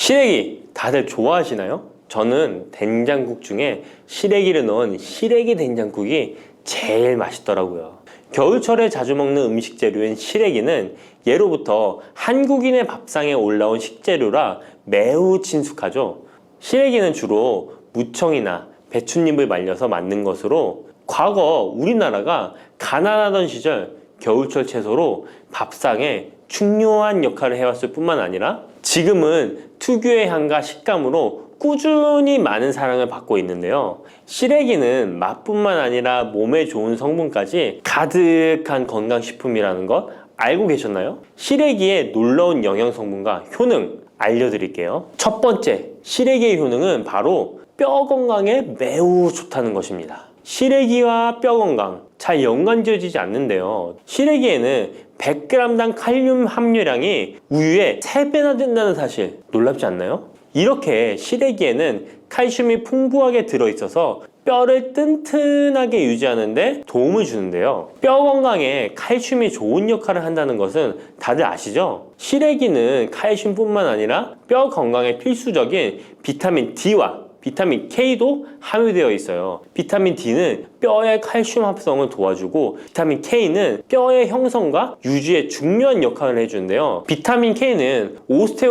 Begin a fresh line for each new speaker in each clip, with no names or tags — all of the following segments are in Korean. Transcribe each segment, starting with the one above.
시래기 다들 좋아하시나요? 저는 된장국 중에 시래기를 넣은 시래기 된장국이 제일 맛있더라고요. 겨울철에 자주 먹는 음식 재료인 시래기는 예로부터 한국인의 밥상에 올라온 식재료라 매우 친숙하죠. 시래기는 주로 무청이나 배춧잎을 말려서 만든 것으로 과거 우리나라가 가난하던 시절 겨울철 채소로 밥상에 중요한 역할을 해왔을 뿐만 아니라 지금은 특유의 향과 식감으로 꾸준히 많은 사랑을 받고 있는데요. 시래기는 맛뿐만 아니라 몸에 좋은 성분까지 가득한 건강식품이라는 것 알고 계셨나요? 시래기의 놀라운 영양 성분과 효능 알려드릴게요. 첫 번째, 시래기의 효능은 바로 뼈 건강에 매우 좋다는 것입니다. 시래기와 뼈 건강 잘 연관지어지지 않는데요. 시래기에는 100g당 칼륨 함유량이 우유의 3배나 된다는 사실 놀랍지 않나요? 이렇게 시래기에는 칼슘이 풍부하게 들어있어서 뼈를 튼튼하게 유지하는 데 도움을 주는데요. 뼈 건강에 칼슘이 좋은 역할을 한다는 것은 다들 아시죠? 시래기는 칼슘뿐만 아니라 뼈 건강에 필수적인 비타민 D와 비타민 K도 함유되어 있어요. 비타민 D는 뼈의 칼슘 합성을 도와주고 비타민 K는 뼈의 형성과 유지에 중요한 역할을 해주는데요. 비타민 K는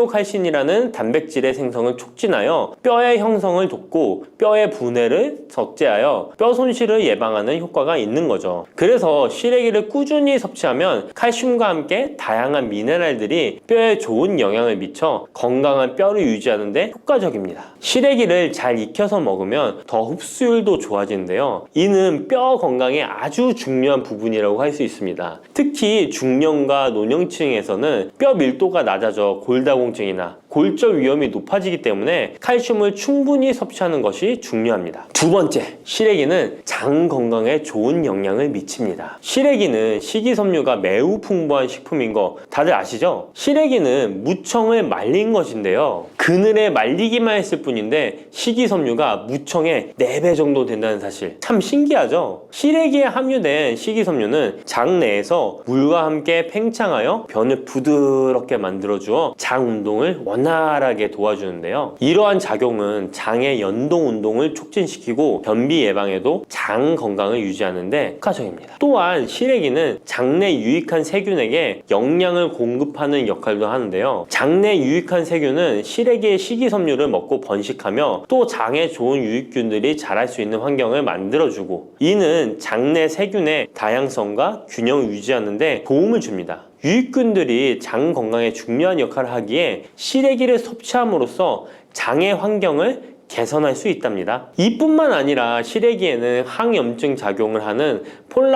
오스테오칼신이라는 단백질의 생성을 촉진하여 뼈의 형성을 돕고 뼈의 분해를 억제하여 뼈 손실을 예방하는 효과가 있는 거죠. 그래서 시래기를 꾸준히 섭취하면 칼슘과 함께 다양한 미네랄들이 뼈에 좋은 영향을 미쳐 건강한 뼈를 유지하는 데 효과적입니다. 시래기를 잘 익혀서 먹으면 더 흡수율도 좋아지는데요. 이는 뼈 건강에 아주 중요한 부분이라고 할 수 있습니다. 특히 중년과 노년층에서는 뼈 밀도가 낮아져 골다공증이나 골절 위험이 높아지기 때문에 칼슘을 충분히 섭취하는 것이 중요합니다. 두 번째, 시래기는 장 건강에 좋은 영향을 미칩니다. 시래기는 식이섬유가 매우 풍부한 식품인 거 다들 아시죠? 시래기는 무청을 말린 것인데요. 그늘에 말리기만 했을 뿐인데 식이섬유가 무청의 4배 정도 된다는 사실 참 신기하죠? 시래기에 함유된 식이섬유는 장 내에서 물과 함께 팽창하여 변을 부드럽게 만들어주어 장 운동을 원활하게 도와주는데요. 이러한 작용은 장의 연동 운동을 촉진시키고 변비 예방에도 장 건강을 유지하는 데 효과적입니다. 또한 시래기는 장내 유익한 세균에게 영양을 공급하는 역할도 하는데요. 장내 유익한 세균은 시래기의 식이섬유를 먹고 번식하며 또 장에 좋은 유익균들이 자랄 수 있는 환경을 만들어주고 이는 장내 세균의 다양성과 균형을 유지하는 데 도움을 줍니다. 유익균들이 장 건강에 중요한 역할을 하기에 시래기를 섭취함으로써 장의 환경을 개선할 수 있답니다. 이뿐만 아니라 시래기에는 항염증 작용을 하는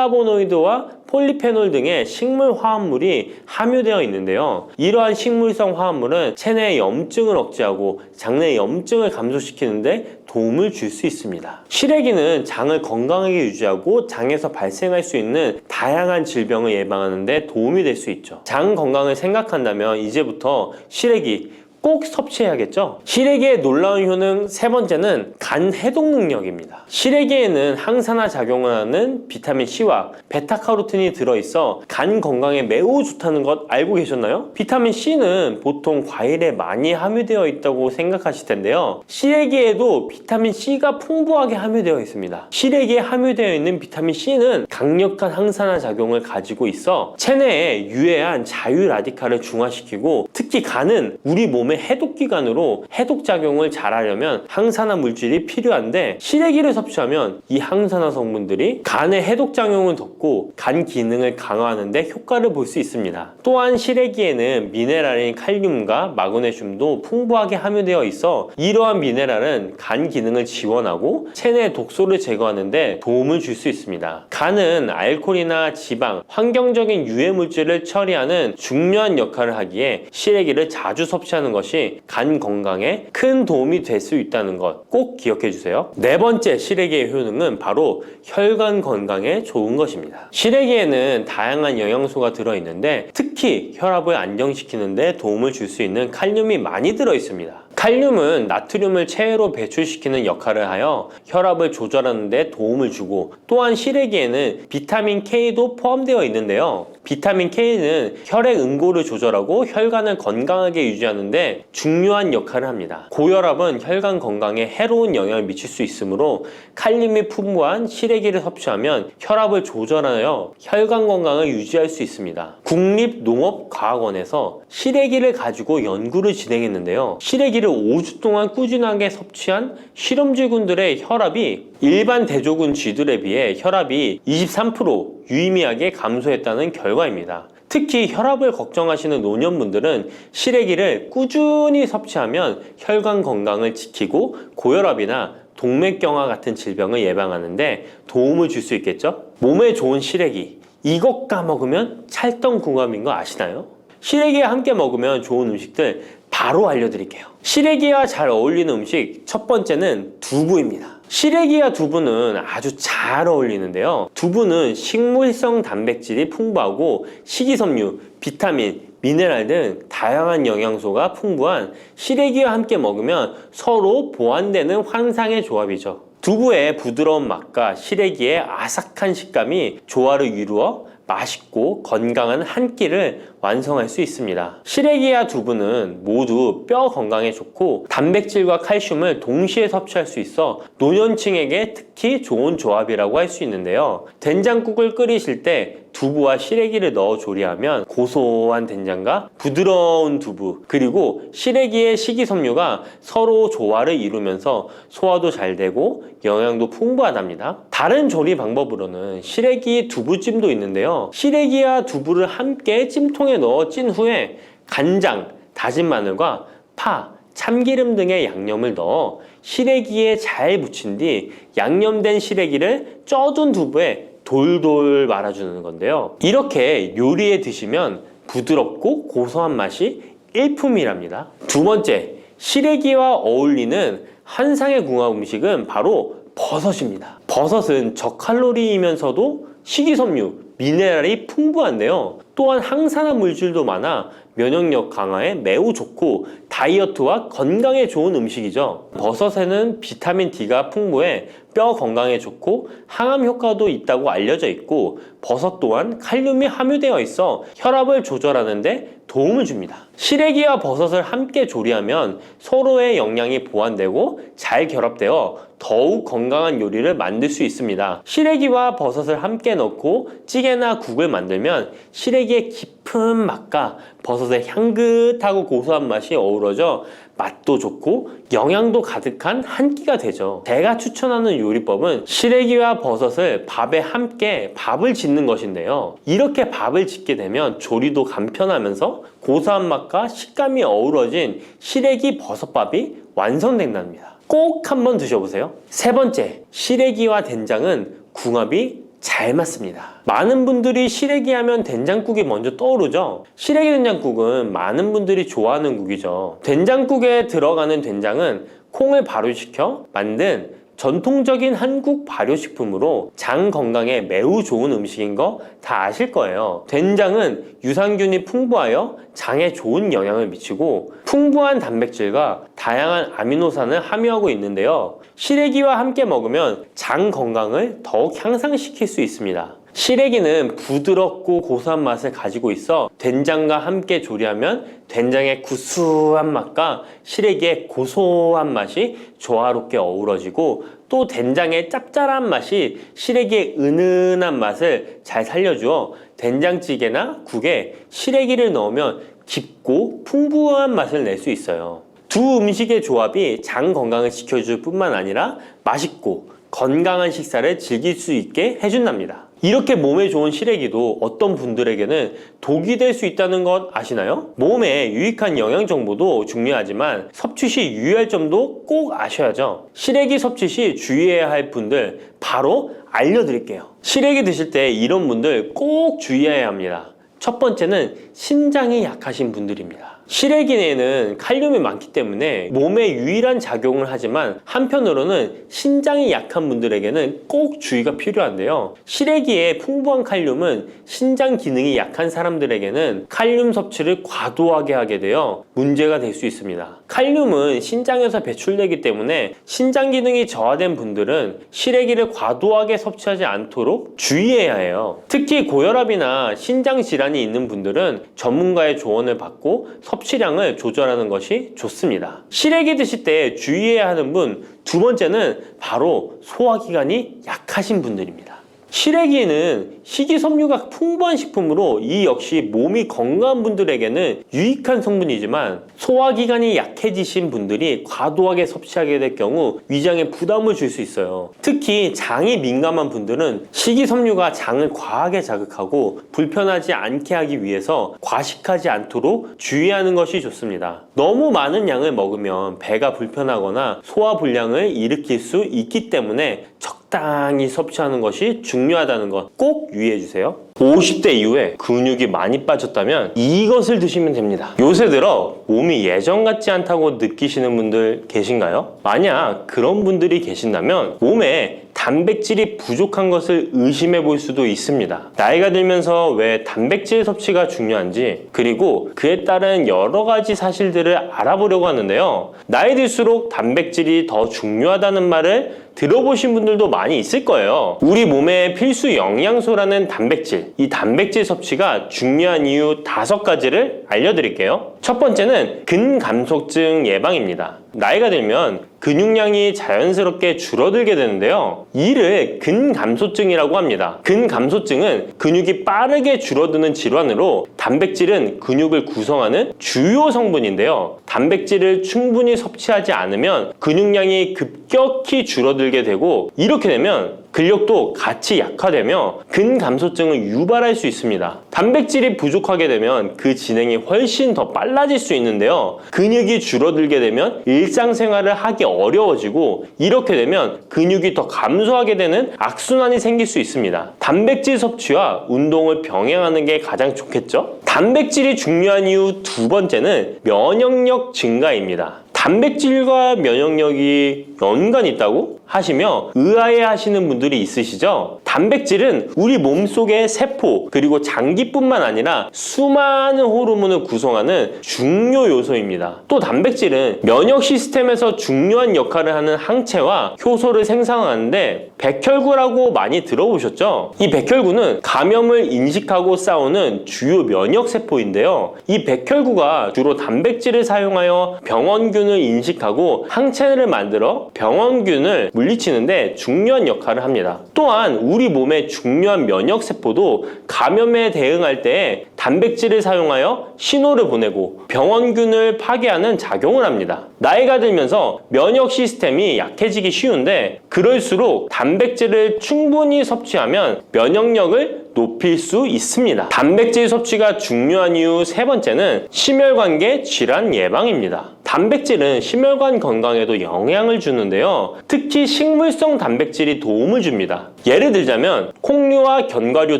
폴라보노이드와 폴리페놀 등의 식물 화합물이 함유되어 있는데요. 이러한 식물성 화합물은 체내의 염증을 억제하고 장내 염증을 감소시키는 데 도움을 줄 수 있습니다. 시래기는 장을 건강하게 유지하고 장에서 발생할 수 있는 다양한 질병을 예방하는 데 도움이 될 수 있죠. 장 건강을 생각한다면 이제부터 시래기 꼭 섭취해야겠죠? 시래기의 놀라운 효능 세 번째는 간 해독 능력입니다. 시래기에는 항산화 작용을 하는 비타민 C와 베타카로틴이 들어있어 간 건강에 매우 좋다는 것 알고 계셨나요? 비타민 C는 보통 과일에 많이 함유되어 있다고 생각하실 텐데요. 시래기에도 비타민 C가 풍부하게 함유되어 있습니다. 시래기에 함유되어 있는 비타민 C는 강력한 항산화 작용을 가지고 있어 체내에 유해한 자유 라디칼을 중화시키고 특히 간은 우리 몸의 해독기관으로 해독작용을 잘하려면 항산화 물질이 필요한데 시래기를 섭취하면 이 항산화 성분들이 간의 해독작용을 돕고 간 기능을 강화하는 데 효과를 볼 수 있습니다. 또한 시래기에는 미네랄인 칼륨과 마그네슘도 풍부하게 함유되어 있어 이러한 미네랄은 간 기능을 지원하고 체내 독소를 제거하는 데 도움을 줄 수 있습니다. 간은 알코올이나 지방, 환경적인 유해 물질을 처리하는 중요한 역할을 하기에 시래기를 자주 섭취하는 것이 간 건강에 큰 도움이 될 수 있다는 것 꼭 기억해 주세요. 네 번째 시래기의 효능은 바로 혈관 건강에 좋은 것입니다. 시래기에는 다양한 영양소가 들어있는데 특히 혈압을 안정시키는 데 도움을 줄 수 있는 칼륨이 많이 들어있습니다. 칼륨은 나트륨을 체외로 배출시키는 역할을 하여 혈압을 조절하는 데 도움을 주고, 또한 시래기에는 비타민 K도 포함되어 있는데요. 비타민 K는 혈액 응고를 조절하고 혈관을 건강하게 유지하는 데 중요한 역할을 합니다. 고혈압은 혈관 건강에 해로운 영향을 미칠 수 있으므로 칼륨이 풍부한 시래기를 섭취하면 혈압을 조절하여 혈관 건강을 유지할 수 있습니다. 국립농업과학원에서 시래기를 가지고 연구를 진행했는데요. 시래기를 5주 동안 꾸준하게 섭취한 실험쥐군들의 혈압이 일반 대조군 쥐들에 비해 혈압이 23% 유의미하게 감소했다는 결과입니다. 특히 혈압을 걱정하시는 노년분들은 시래기를 꾸준히 섭취하면 혈관 건강을 지키고 고혈압이나 동맥경화 같은 질병을 예방하는데 도움을 줄 수 있겠죠? 몸에 좋은 시래기, 이것 까먹으면 찰떡궁합인 거 아시나요? 시래기와 함께 먹으면 좋은 음식들 바로 알려드릴게요. 시래기와 잘 어울리는 음식 첫 번째는 두부입니다. 시래기와 두부는 아주 잘 어울리는데요. 두부는 식물성 단백질이 풍부하고 식이섬유, 비타민, 미네랄 등 다양한 영양소가 풍부한 시래기와 함께 먹으면 서로 보완되는 환상의 조합이죠. 두부의 부드러운 맛과 시래기의 아삭한 식감이 조화를 이루어 맛있고 건강한 한 끼를 완성할 수 있습니다. 시래기와 두부는 모두 뼈 건강에 좋고 단백질과 칼슘을 동시에 섭취할 수 있어 노년층에게 특히 좋은 조합이라고 할 수 있는데요. 된장국을 끓이실 때 두부와 시래기를 넣어 조리하면 고소한 된장과 부드러운 두부, 그리고 시래기의 식이섬유가 서로 조화를 이루면서 소화도 잘 되고 영양도 풍부하답니다. 다른 조리 방법으로는 시래기 두부찜도 있는데요. 시래기와 두부를 함께 찜통에 넣어 찐 후에 간장, 다진 마늘과 파, 참기름 등의 양념을 넣어 시래기에 잘 묻힌 뒤 양념된 시래기를 쪄둔 두부에 돌돌 말아주는 건데요. 이렇게 요리해 드시면 부드럽고 고소한 맛이 일품이랍니다. 두 번째, 시래기와 어울리는 환상의 궁합 음식은 바로 버섯입니다. 버섯은 저칼로리이면서도 식이섬유, 미네랄이 풍부한데요. 또한 항산화 물질도 많아 면역력 강화에 매우 좋고 다이어트와 건강에 좋은 음식이죠. 버섯에는 비타민 D가 풍부해 뼈 건강에 좋고 항암 효과도 있다고 알려져 있고, 버섯 또한 칼륨이 함유되어 있어 혈압을 조절하는 데 도움을 줍니다. 시래기와 버섯을 함께 조리하면 서로의 영양이 보완되고 잘 결합되어 더욱 건강한 요리를 만들 수 있습니다. 시래기와 버섯을 함께 넣고 찌개나 국을 만들면 시래기의 깊은 맛과 버섯의 향긋하고 고소한 맛이 어우러져 맛도 좋고 영양도 가득한 한 끼가 되죠. 제가 추천하는 요리법은 시래기와 버섯을 밥에 함께 밥을 짓는 것인데요. 이렇게 밥을 짓게 되면 조리도 간편하면서 고소한 맛과 식감이 어우러진 시래기 버섯밥이 완성된답니다. 꼭 한번 드셔보세요. 세 번째, 시래기와 된장은 궁합이 잘 맞습니다. 많은 분들이 시래기 하면 된장국이 먼저 떠오르죠. 시래기 된장국은 많은 분들이 좋아하는 국이죠. 된장국에 들어가는 된장은 콩을 발효시켜 만든 전통적인 한국 발효식품으로 장 건강에 매우 좋은 음식인 거 다 아실 거예요. 된장은 유산균이 풍부하여 장에 좋은 영향을 미치고 풍부한 단백질과 다양한 아미노산을 함유하고 있는데요. 시래기와 함께 먹으면 장 건강을 더욱 향상시킬 수 있습니다. 시래기는 부드럽고 고소한 맛을 가지고 있어 된장과 함께 조리하면 된장의 구수한 맛과 시래기의 고소한 맛이 조화롭게 어우러지고, 또 된장의 짭짤한 맛이 시래기의 은은한 맛을 잘 살려주어 된장찌개나 국에 시래기를 넣으면 깊고 풍부한 맛을 낼 수 있어요. 두 음식의 조합이 장 건강을 지켜줄 뿐만 아니라 맛있고 건강한 식사를 즐길 수 있게 해준답니다. 이렇게 몸에 좋은 시래기도 어떤 분들에게는 독이 될 수 있다는 것 아시나요? 몸에 유익한 영양 정보도 중요하지만 섭취 시 유의할 점도 꼭 아셔야죠. 시래기 섭취 시 주의해야 할 분들 바로 알려드릴게요. 시래기 드실 때 이런 분들 꼭 주의해야 합니다. 첫 번째는 신장이 약하신 분들입니다. 시래기에는 칼륨이 많기 때문에 몸에 유일한 작용을 하지만 한편으로는 신장이 약한 분들에게는 꼭 주의가 필요한데요. 시래기에 풍부한 칼륨은 신장 기능이 약한 사람들에게는 칼륨 섭취를 과도하게 하게 되어 문제가 될 수 있습니다. 칼륨은 신장에서 배출되기 때문에 신장 기능이 저하된 분들은 시래기를 과도하게 섭취하지 않도록 주의해야 해요. 특히 고혈압이나 신장 질환이 있는 분들은 전문가의 조언을 받고 섭취량을 조절하는 것이 좋습니다. 시래기 드실 때 주의해야 하는 분 두 번째는 바로 소화기관이 약하신 분들입니다. 시래기는 식이섬유가 풍부한 식품으로 이 역시 몸이 건강한 분들에게는 유익한 성분이지만 소화기관이 약해지신 분들이 과도하게 섭취하게 될 경우 위장에 부담을 줄 수 있어요. 특히 장이 민감한 분들은 식이섬유가 장을 과하게 자극하고 불편하지 않게 하기 위해서 과식하지 않도록 주의하는 것이 좋습니다. 너무 많은 양을 먹으면 배가 불편하거나 소화불량을 일으킬 수 있기 때문에 적당히 섭취하는 것이 중요하다는 것 꼭 유의해 주세요. 50대 이후에 근육이 많이 빠졌다면 이것을 드시면 됩니다. 요새 들어 몸이 예전 같지 않다고 느끼시는 분들 계신가요? 만약 그런 분들이 계신다면 몸에 단백질이 부족한 것을 의심해 볼 수도 있습니다. 나이가 들면서 왜 단백질 섭취가 중요한지 그리고 그에 따른 여러 가지 사실들을 알아보려고 하는데요. 나이 들수록 단백질이 더 중요하다는 말을 들어보신 분들도 많이 있을 거예요. 우리 몸의 필수 영양소라는 단백질, 이 단백질 섭취가 중요한 이유 5가지를 알려드릴게요. 첫 번째는 근감소증 예방입니다. 나이가 들면 근육량이 자연스럽게 줄어들게 되는데요. 이를 근감소증이라고 합니다. 근감소증은 근육이 빠르게 줄어드는 질환으로 단백질은 근육을 구성하는 주요 성분인데요. 단백질을 충분히 섭취하지 않으면 근육량이 급격히 줄어들게 되고 이렇게 되면 근력도 같이 약화되며 근감소증을 유발할 수 있습니다. 단백질이 부족하게 되면 그 진행이 훨씬 더 빨라질 수 있는데요. 근육이 줄어들게 되면 일상생활을 하기 어려워지고 이렇게 되면 근육이 더 감소하게 되는 악순환이 생길 수 있습니다. 단백질 섭취와 운동을 병행하는 게 가장 좋겠죠? 단백질이 중요한 이유 2번째는 면역력 증가입니다. 단백질과 면역력이 연관이 있다고 하시며 의아해 하시는 분들이 있으시죠? 단백질은 우리 몸속의 세포 그리고 장기뿐만 아니라 수많은 호르몬을 구성하는 중요 요소입니다. 또 단백질은 면역 시스템에서 중요한 역할을 하는 항체와 효소를 생산하는데 백혈구라고 많이 들어보셨죠? 이 백혈구는 감염을 인식하고 싸우는 주요 면역 세포인데요. 이 백혈구가 주로 단백질을 사용하여 병원균을 인식하고 항체를 만들어 병원균을 물리치는데 중요한 역할을 합니다. 또한 우리 몸의 중요한 면역세포도 감염에 대응할 때 단백질을 사용하여 신호를 보내고 병원균을 파괴하는 작용을 합니다. 나이가 들면서 면역 시스템이 약해지기 쉬운데 그럴수록 단백질을 충분히 섭취하면 면역력을 높일 수 있습니다. 단백질 섭취가 중요한 이유 3번째는 심혈관계 질환 예방입니다. 단백질은 심혈관 건강에도 영향을 주는데요. 특히 식물성 단백질이 도움을 줍니다. 예를 들자면 콩류와 견과류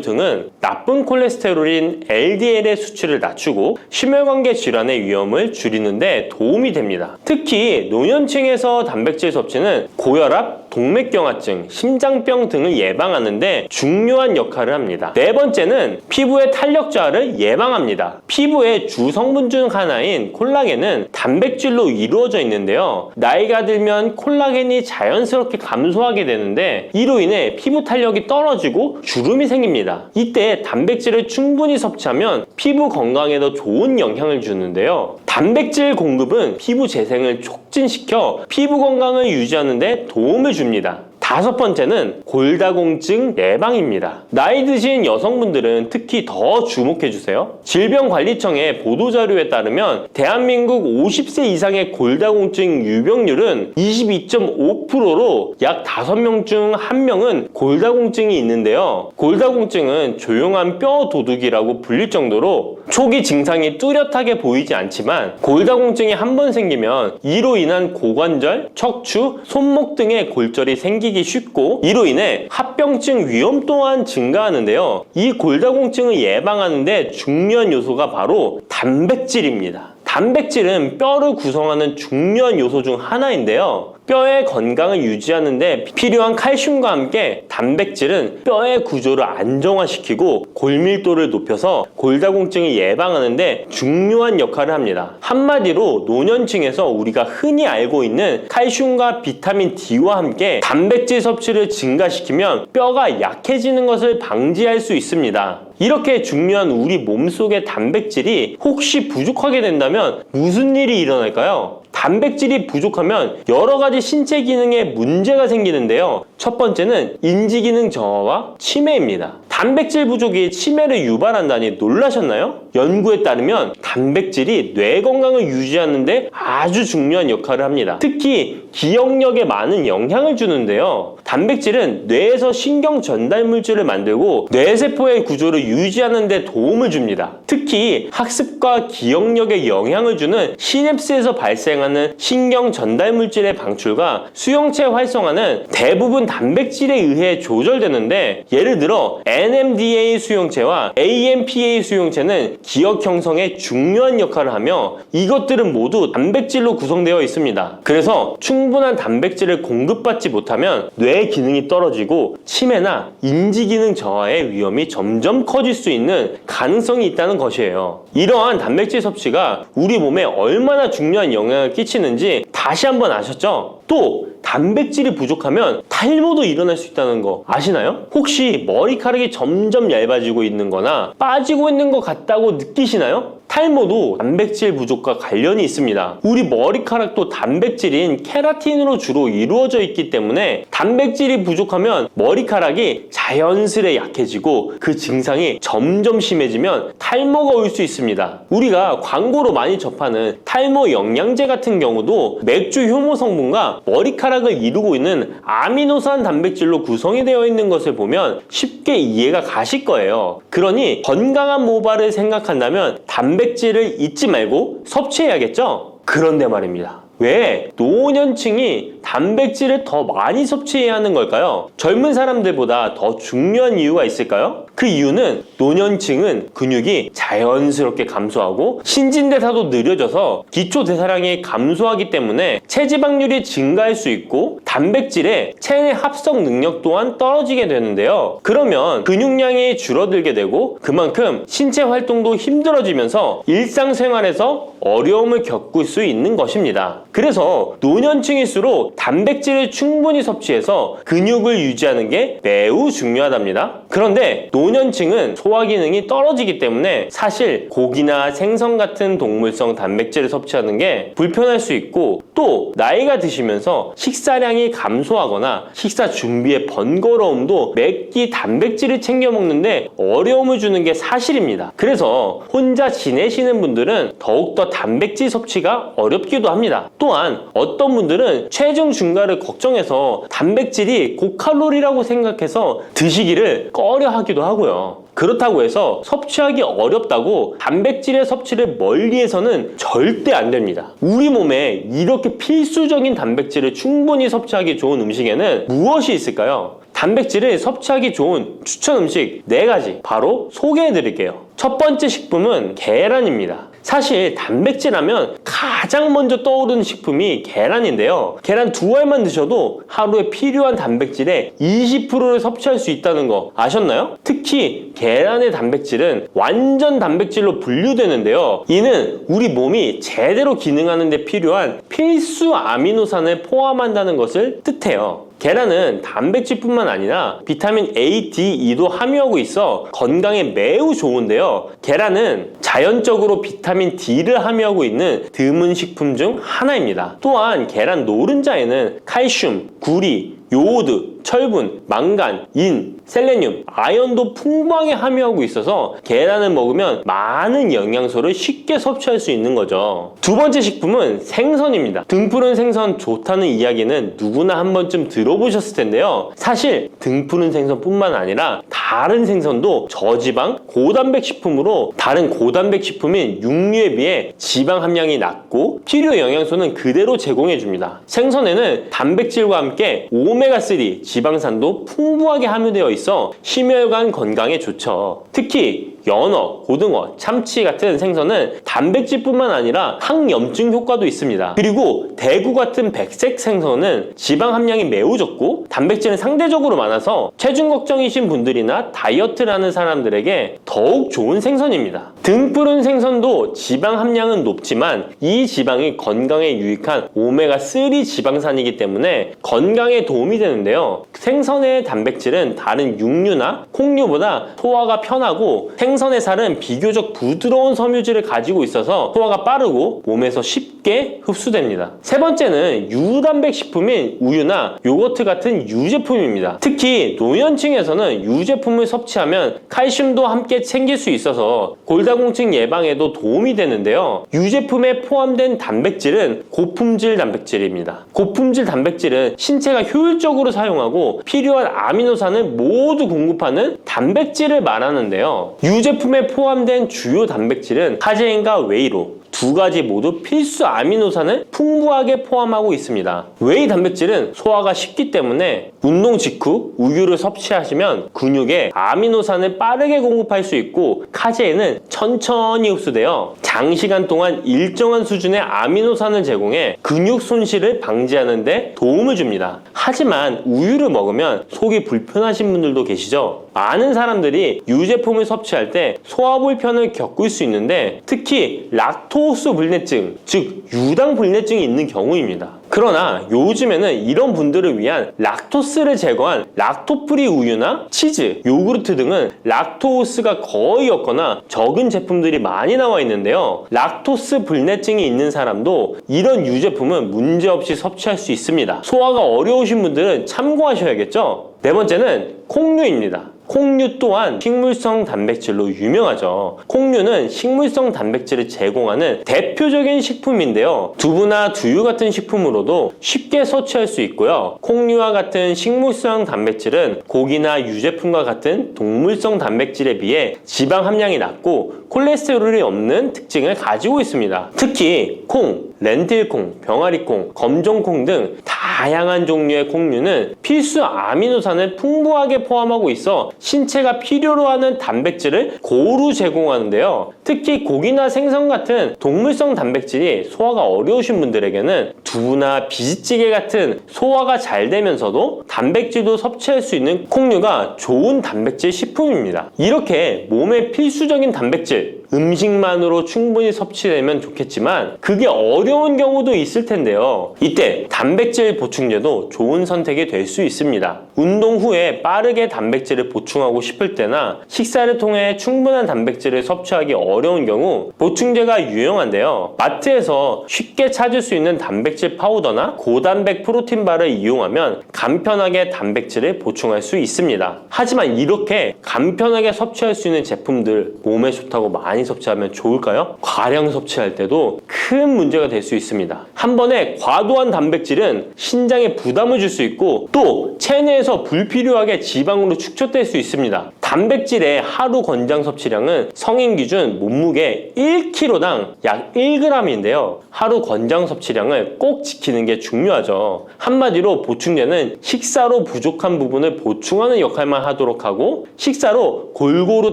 등은 나쁜 콜레스테롤인 LDL의 수치를 낮추고 심혈관계 질환의 위험을 줄이는데 도움이 됩니다. 특히 노년층에서 단백질 섭취는 고혈압, 동맥경화증, 심장병 등을 예방하는데 중요한 역할을 합니다. 4번째는 피부의 탄력 저하를 예방합니다. 피부의 주 성분 중 하나인 콜라겐은 단백질로 이루어져 있는데요. 나이가 들면 콜라겐이 자연스럽게 감소하게 되는데 이로 인해 피부 탄력이 떨어지고 주름이 생깁니다. 이때 단백질을 충분히 섭취하면 피부 건강에도 좋은 영향을 주는데요. 단백질 공급은 피부 재생을 촉진시켜 피부 건강을 유지하는 데 도움을 줍니다. 5번째는 골다공증 예방입니다. 나이 드신 여성분들은 특히 더 주목해주세요. 질병관리청의 보도자료에 따르면 대한민국 50세 이상의 골다공증 유병률은 22.5%로 약 5명 중 1명은 골다공증이 있는데요. 골다공증은 조용한 뼈 도둑이라고 불릴 정도로 초기 증상이 뚜렷하게 보이지 않지만 골다공증이 한 번 생기면 이로 인한 고관절, 척추, 손목 등의 골절이 생기기 쉽고 이로 인해 합병증 위험 또한 증가하는데요. 이 골다공증을 예방하는 데 중요한 요소가 바로 단백질입니다. 단백질은 뼈를 구성하는 중요한 요소 중 하나인데요. 뼈의 건강을 유지하는 데 필요한 칼슘과 함께 단백질은 뼈의 구조를 안정화시키고 골밀도를 높여서 골다공증을 예방하는 데 중요한 역할을 합니다. 한마디로 노년층에서 우리가 흔히 알고 있는 칼슘과 비타민 D와 함께 단백질 섭취를 증가시키면 뼈가 약해지는 것을 방지할 수 있습니다. 이렇게 중요한 우리 몸속의 단백질이 혹시 부족하게 된다면 무슨 일이 일어날까요? 단백질이 부족하면 여러 가지 신체 기능에 문제가 생기는데요. 첫 번째는 인지 기능 저하와 치매입니다. 단백질 부족이 치매를 유발한다니 놀라셨나요? 연구에 따르면 단백질이 뇌 건강을 유지하는 데 아주 중요한 역할을 합니다. 특히 기억력에 많은 영향을 주는데요. 단백질은 뇌에서 신경 전달 물질을 만들고 뇌세포의 구조를 유지하는 데 도움을 줍니다. 특히 학습과 기억력에 영향을 주는 시냅스에서 발생하는 신경 전달 물질의 방출과 수용체 활성화는 대부분 단백질에 의해 조절되는데, 예를 들어 NMDA 수용체와 AMPA 수용체는 기억 형성에 중요한 역할을 하며 이것들은 모두 단백질로 구성되어 있습니다. 그래서 충분한 단백질을 공급받지 못하면 뇌 기능이 떨어지고 치매나 인지 기능 저하의 위험이 점점 커질 수 있는 가능성이 있다는 것이에요. 이러한 단백질 섭취가 우리 몸에 얼마나 중요한 영향을 끼치는지 다시 한번 아셨죠? 또 단백질이 부족하면 탈모도 일어날 수 있다는 거 아시나요? 혹시 머리카락이 점점 얇아지고 있는 거나 빠지고 있는 것 같다고 느끼시나요? 탈모도 단백질 부족과 관련이 있습니다. 우리 머리카락도 단백질인 케라틴으로 주로 이루어져 있기 때문에 단백질이 부족하면 머리카락이 자연스레 약해지고 그 증상이 점점 심해지면 탈모가 올 수 있습니다. 우리가 광고로 많이 접하는 탈모 영양제 같은 경우도 맥주 효모 성분과 머리카락을 이루고 있는 아미노산 단백질로 구성이 되어 있는 것을 보면 쉽게 이해가 가실 거예요. 그러니 건강한 모발을 생각한다면 단백질을 잊지 말고 섭취해야겠죠? 그런데 말입니다. 왜 노년층이 단백질을 더 많이 섭취해야 하는 걸까요? 젊은 사람들보다 더 중요한 이유가 있을까요? 그 이유는 노년층은 근육이 자연스럽게 감소하고 신진대사도 느려져서 기초대사량이 감소하기 때문에 체지방률이 증가할 수 있고 단백질의 체내 합성 능력 또한 떨어지게 되는데요. 그러면 근육량이 줄어들게 되고 그만큼 신체 활동도 힘들어지면서 일상생활에서 어려움을 겪을 수 있는 것입니다. 그래서 노년층일수록 단백질을 충분히 섭취해서 근육을 유지하는 게 매우 중요하답니다. 그런데 노년층은 소화 기능이 떨어지기 때문에 사실 고기나 생선 같은 동물성 단백질을 섭취하는 게 불편할 수 있고, 또 나이가 드시면서 식사량이 감소하거나 식사 준비의 번거로움도 매끼 단백질을 챙겨 먹는데 어려움을 주는 게 사실입니다. 그래서 혼자 지내시는 분들은 더욱더 단백질 섭취가 어렵기도 합니다. 또한 어떤 분들은 체중 증가를 걱정해서 단백질이 고칼로리라고 생각해서 드시기를 꺼려 하기도 하고요. 그렇다고 해서 섭취하기 어렵다고 단백질의 섭취를 멀리해서는 절대 안 됩니다. 우리 몸에 이렇게 필수적인 단백질을 충분히 섭취하기 좋은 음식에는 무엇이 있을까요? 단백질을 섭취하기 좋은 추천 음식 4가지 바로 소개해 드릴게요. 첫 번째 식품은 계란입니다. 사실 단백질 하면 가장 먼저 떠오르는 식품이 계란인데요. 계란 2알만 드셔도 하루에 필요한 단백질의 20%를 섭취할 수 있다는 거 아셨나요? 특히 계란의 단백질은 완전 단백질로 분류되는데요. 이는 우리 몸이 제대로 기능하는 데 필요한 필수 아미노산을 포함한다는 것을 뜻해요. 계란은 단백질뿐만 아니라 비타민 A, D, E도 함유하고 있어 건강에 매우 좋은데요. 계란은 자연적으로 비타민 D를 함유하고 있는 드문 식품 중 하나입니다. 또한 계란 노른자에는 칼슘, 구리, 요오드, 철분, 망간, 인, 셀레늄, 아연도 풍부하게 함유하고 있어서 계란을 먹으면 많은 영양소를 쉽게 섭취할 수 있는 거죠. 두 번째 식품은 생선입니다. 등푸른 생선 좋다는 이야기는 누구나 한 번쯤 들어보셨을 텐데요. 사실 등푸른 생선뿐만 아니라 다른 생선도 저지방, 고단백 식품으로 다른 고단백 식품인 육류에 비해 지방 함량이 낮고 필요 영양소는 그대로 제공해 줍니다. 생선에는 단백질과 함께 오메가3 지방산도 풍부하게 함유되어 있어 심혈관 건강에 좋죠. 특히 연어, 고등어, 참치 같은 생선은 단백질뿐만 아니라 항염증 효과도 있습니다. 그리고 대구 같은 백색 생선은 지방 함량이 매우 적고 단백질은 상대적으로 많아서 체중 걱정이신 분들이나 다이어트를 하는 사람들에게 더욱 좋은 생선입니다. 등푸른 생선도 지방 함량은 높지만 이 지방이 건강에 유익한 오메가3 지방산이기 때문에 건강에 도움이 되는데요. 생선의 단백질은 다른 육류나 콩류보다 소화가 편하고 생선의 살은 비교적 부드러운 섬유질을 가지고 있어서 소화가 빠르고 몸에서 쉽게 흡수됩니다. 세 번째는 유단백 식품인 우유나 요거트 같은 유제품입니다. 특히 노년층에서는 유제품을 섭취하면 칼슘도 함께 챙길 수 있어서 골다공증 예방에도 도움이 되는데요. 유제품에 포함된 단백질은 고품질 단백질입니다. 고품질 단백질은 신체가 효율적으로 사용하고 필요한 아미노산을 모두 공급하는 단백질을 말하는데요. 유제품에 포함된 주요 단백질은 카제인과 웨이로 두 가지 모두 필수 아미노산을 풍부하게 포함하고 있습니다. 웨이 단백질은 소화가 쉽기 때문에 운동 직후 우유를 섭취하시면 근육에 아미노산을 빠르게 공급할 수 있고 카제인은 천천히 흡수되어 장시간 동안 일정한 수준의 아미노산을 제공해 근육 손실을 방지하는 데 도움을 줍니다. 하지만 우유를 먹으면 속이 불편하신 분들도 계시죠? 많은 사람들이 유제품을 섭취할 때 소화 불편을 겪을 수 있는데 특히 락토스 불내증, 즉 유당 불내증이 있는 경우입니다. 그러나 요즘에는 이런 분들을 위한 락토스를 제거한 락토프리 우유나 치즈, 요구르트 등은 락토스가 거의 없거나 적은 제품들이 많이 나와 있는데요. 락토스 불내증이 있는 사람도 이런 유제품은 문제없이 섭취할 수 있습니다. 소화가 어려우신 분들은 참고하셔야겠죠? 네 번째는 콩류입니다. 콩류 또한 식물성 단백질로 유명하죠. 콩류는 식물성 단백질을 제공하는 대표적인 식품인데요. 두부나 두유 같은 식품으로도 쉽게 섭취할 수 있고요. 콩류와 같은 식물성 단백질은 고기나 유제품과 같은 동물성 단백질에 비해 지방 함량이 낮고 콜레스테롤이 없는 특징을 가지고 있습니다. 특히 콩, 렌틸콩, 병아리콩, 검정콩 등 다양한 종류의 콩류는 필수 아미노산을 풍부하게 포함하고 있어 신체가 필요로 하는 단백질을 고루 제공하는데요. 특히 고기나 생선 같은 동물성 단백질이 소화가 어려우신 분들에게는 두부나 비지찌개 같은 소화가 잘 되면서도 단백질도 섭취할 수 있는 콩류가 좋은 단백질 식품입니다. 이렇게 몸에 필수적인 단백질, 음식만으로 충분히 섭취되면 좋겠지만 그게 어려운 경우도 있을 텐데요. 이때 단백질 보충제도 좋은 선택이 될 수 있습니다. 운동 후에 빠르게 단백질을 보충하고 싶을 때나 식사를 통해 충분한 단백질을 섭취하기 어려운 경우 보충제가 유용한데요. 마트에서 쉽게 찾을 수 있는 단백질 파우더나 고단백 프로틴바를 이용하면 간편하게 단백질을 보충할 수 있습니다. 하지만 이렇게 간편하게 섭취할 수 있는 제품들 몸에 좋다고 많이 섭취하면 좋을까요? 과량 섭취할 때도 큰 문제가 될 수 있습니다. 한 번에 과도한 단백질은 신장에 부담을 줄 수 있고 또 체내에서 불필요하게 지방으로 축적될 수 있습니다. 단백질의 하루 권장 섭취량은 성인 기준 몸무게 1kg당 약 1g인데요. 하루 권장 섭취량을 꼭 지키는 게 중요하죠. 한마디로 보충제는 식사로 부족한 부분을 보충하는 역할만 하도록 하고 식사로 골고루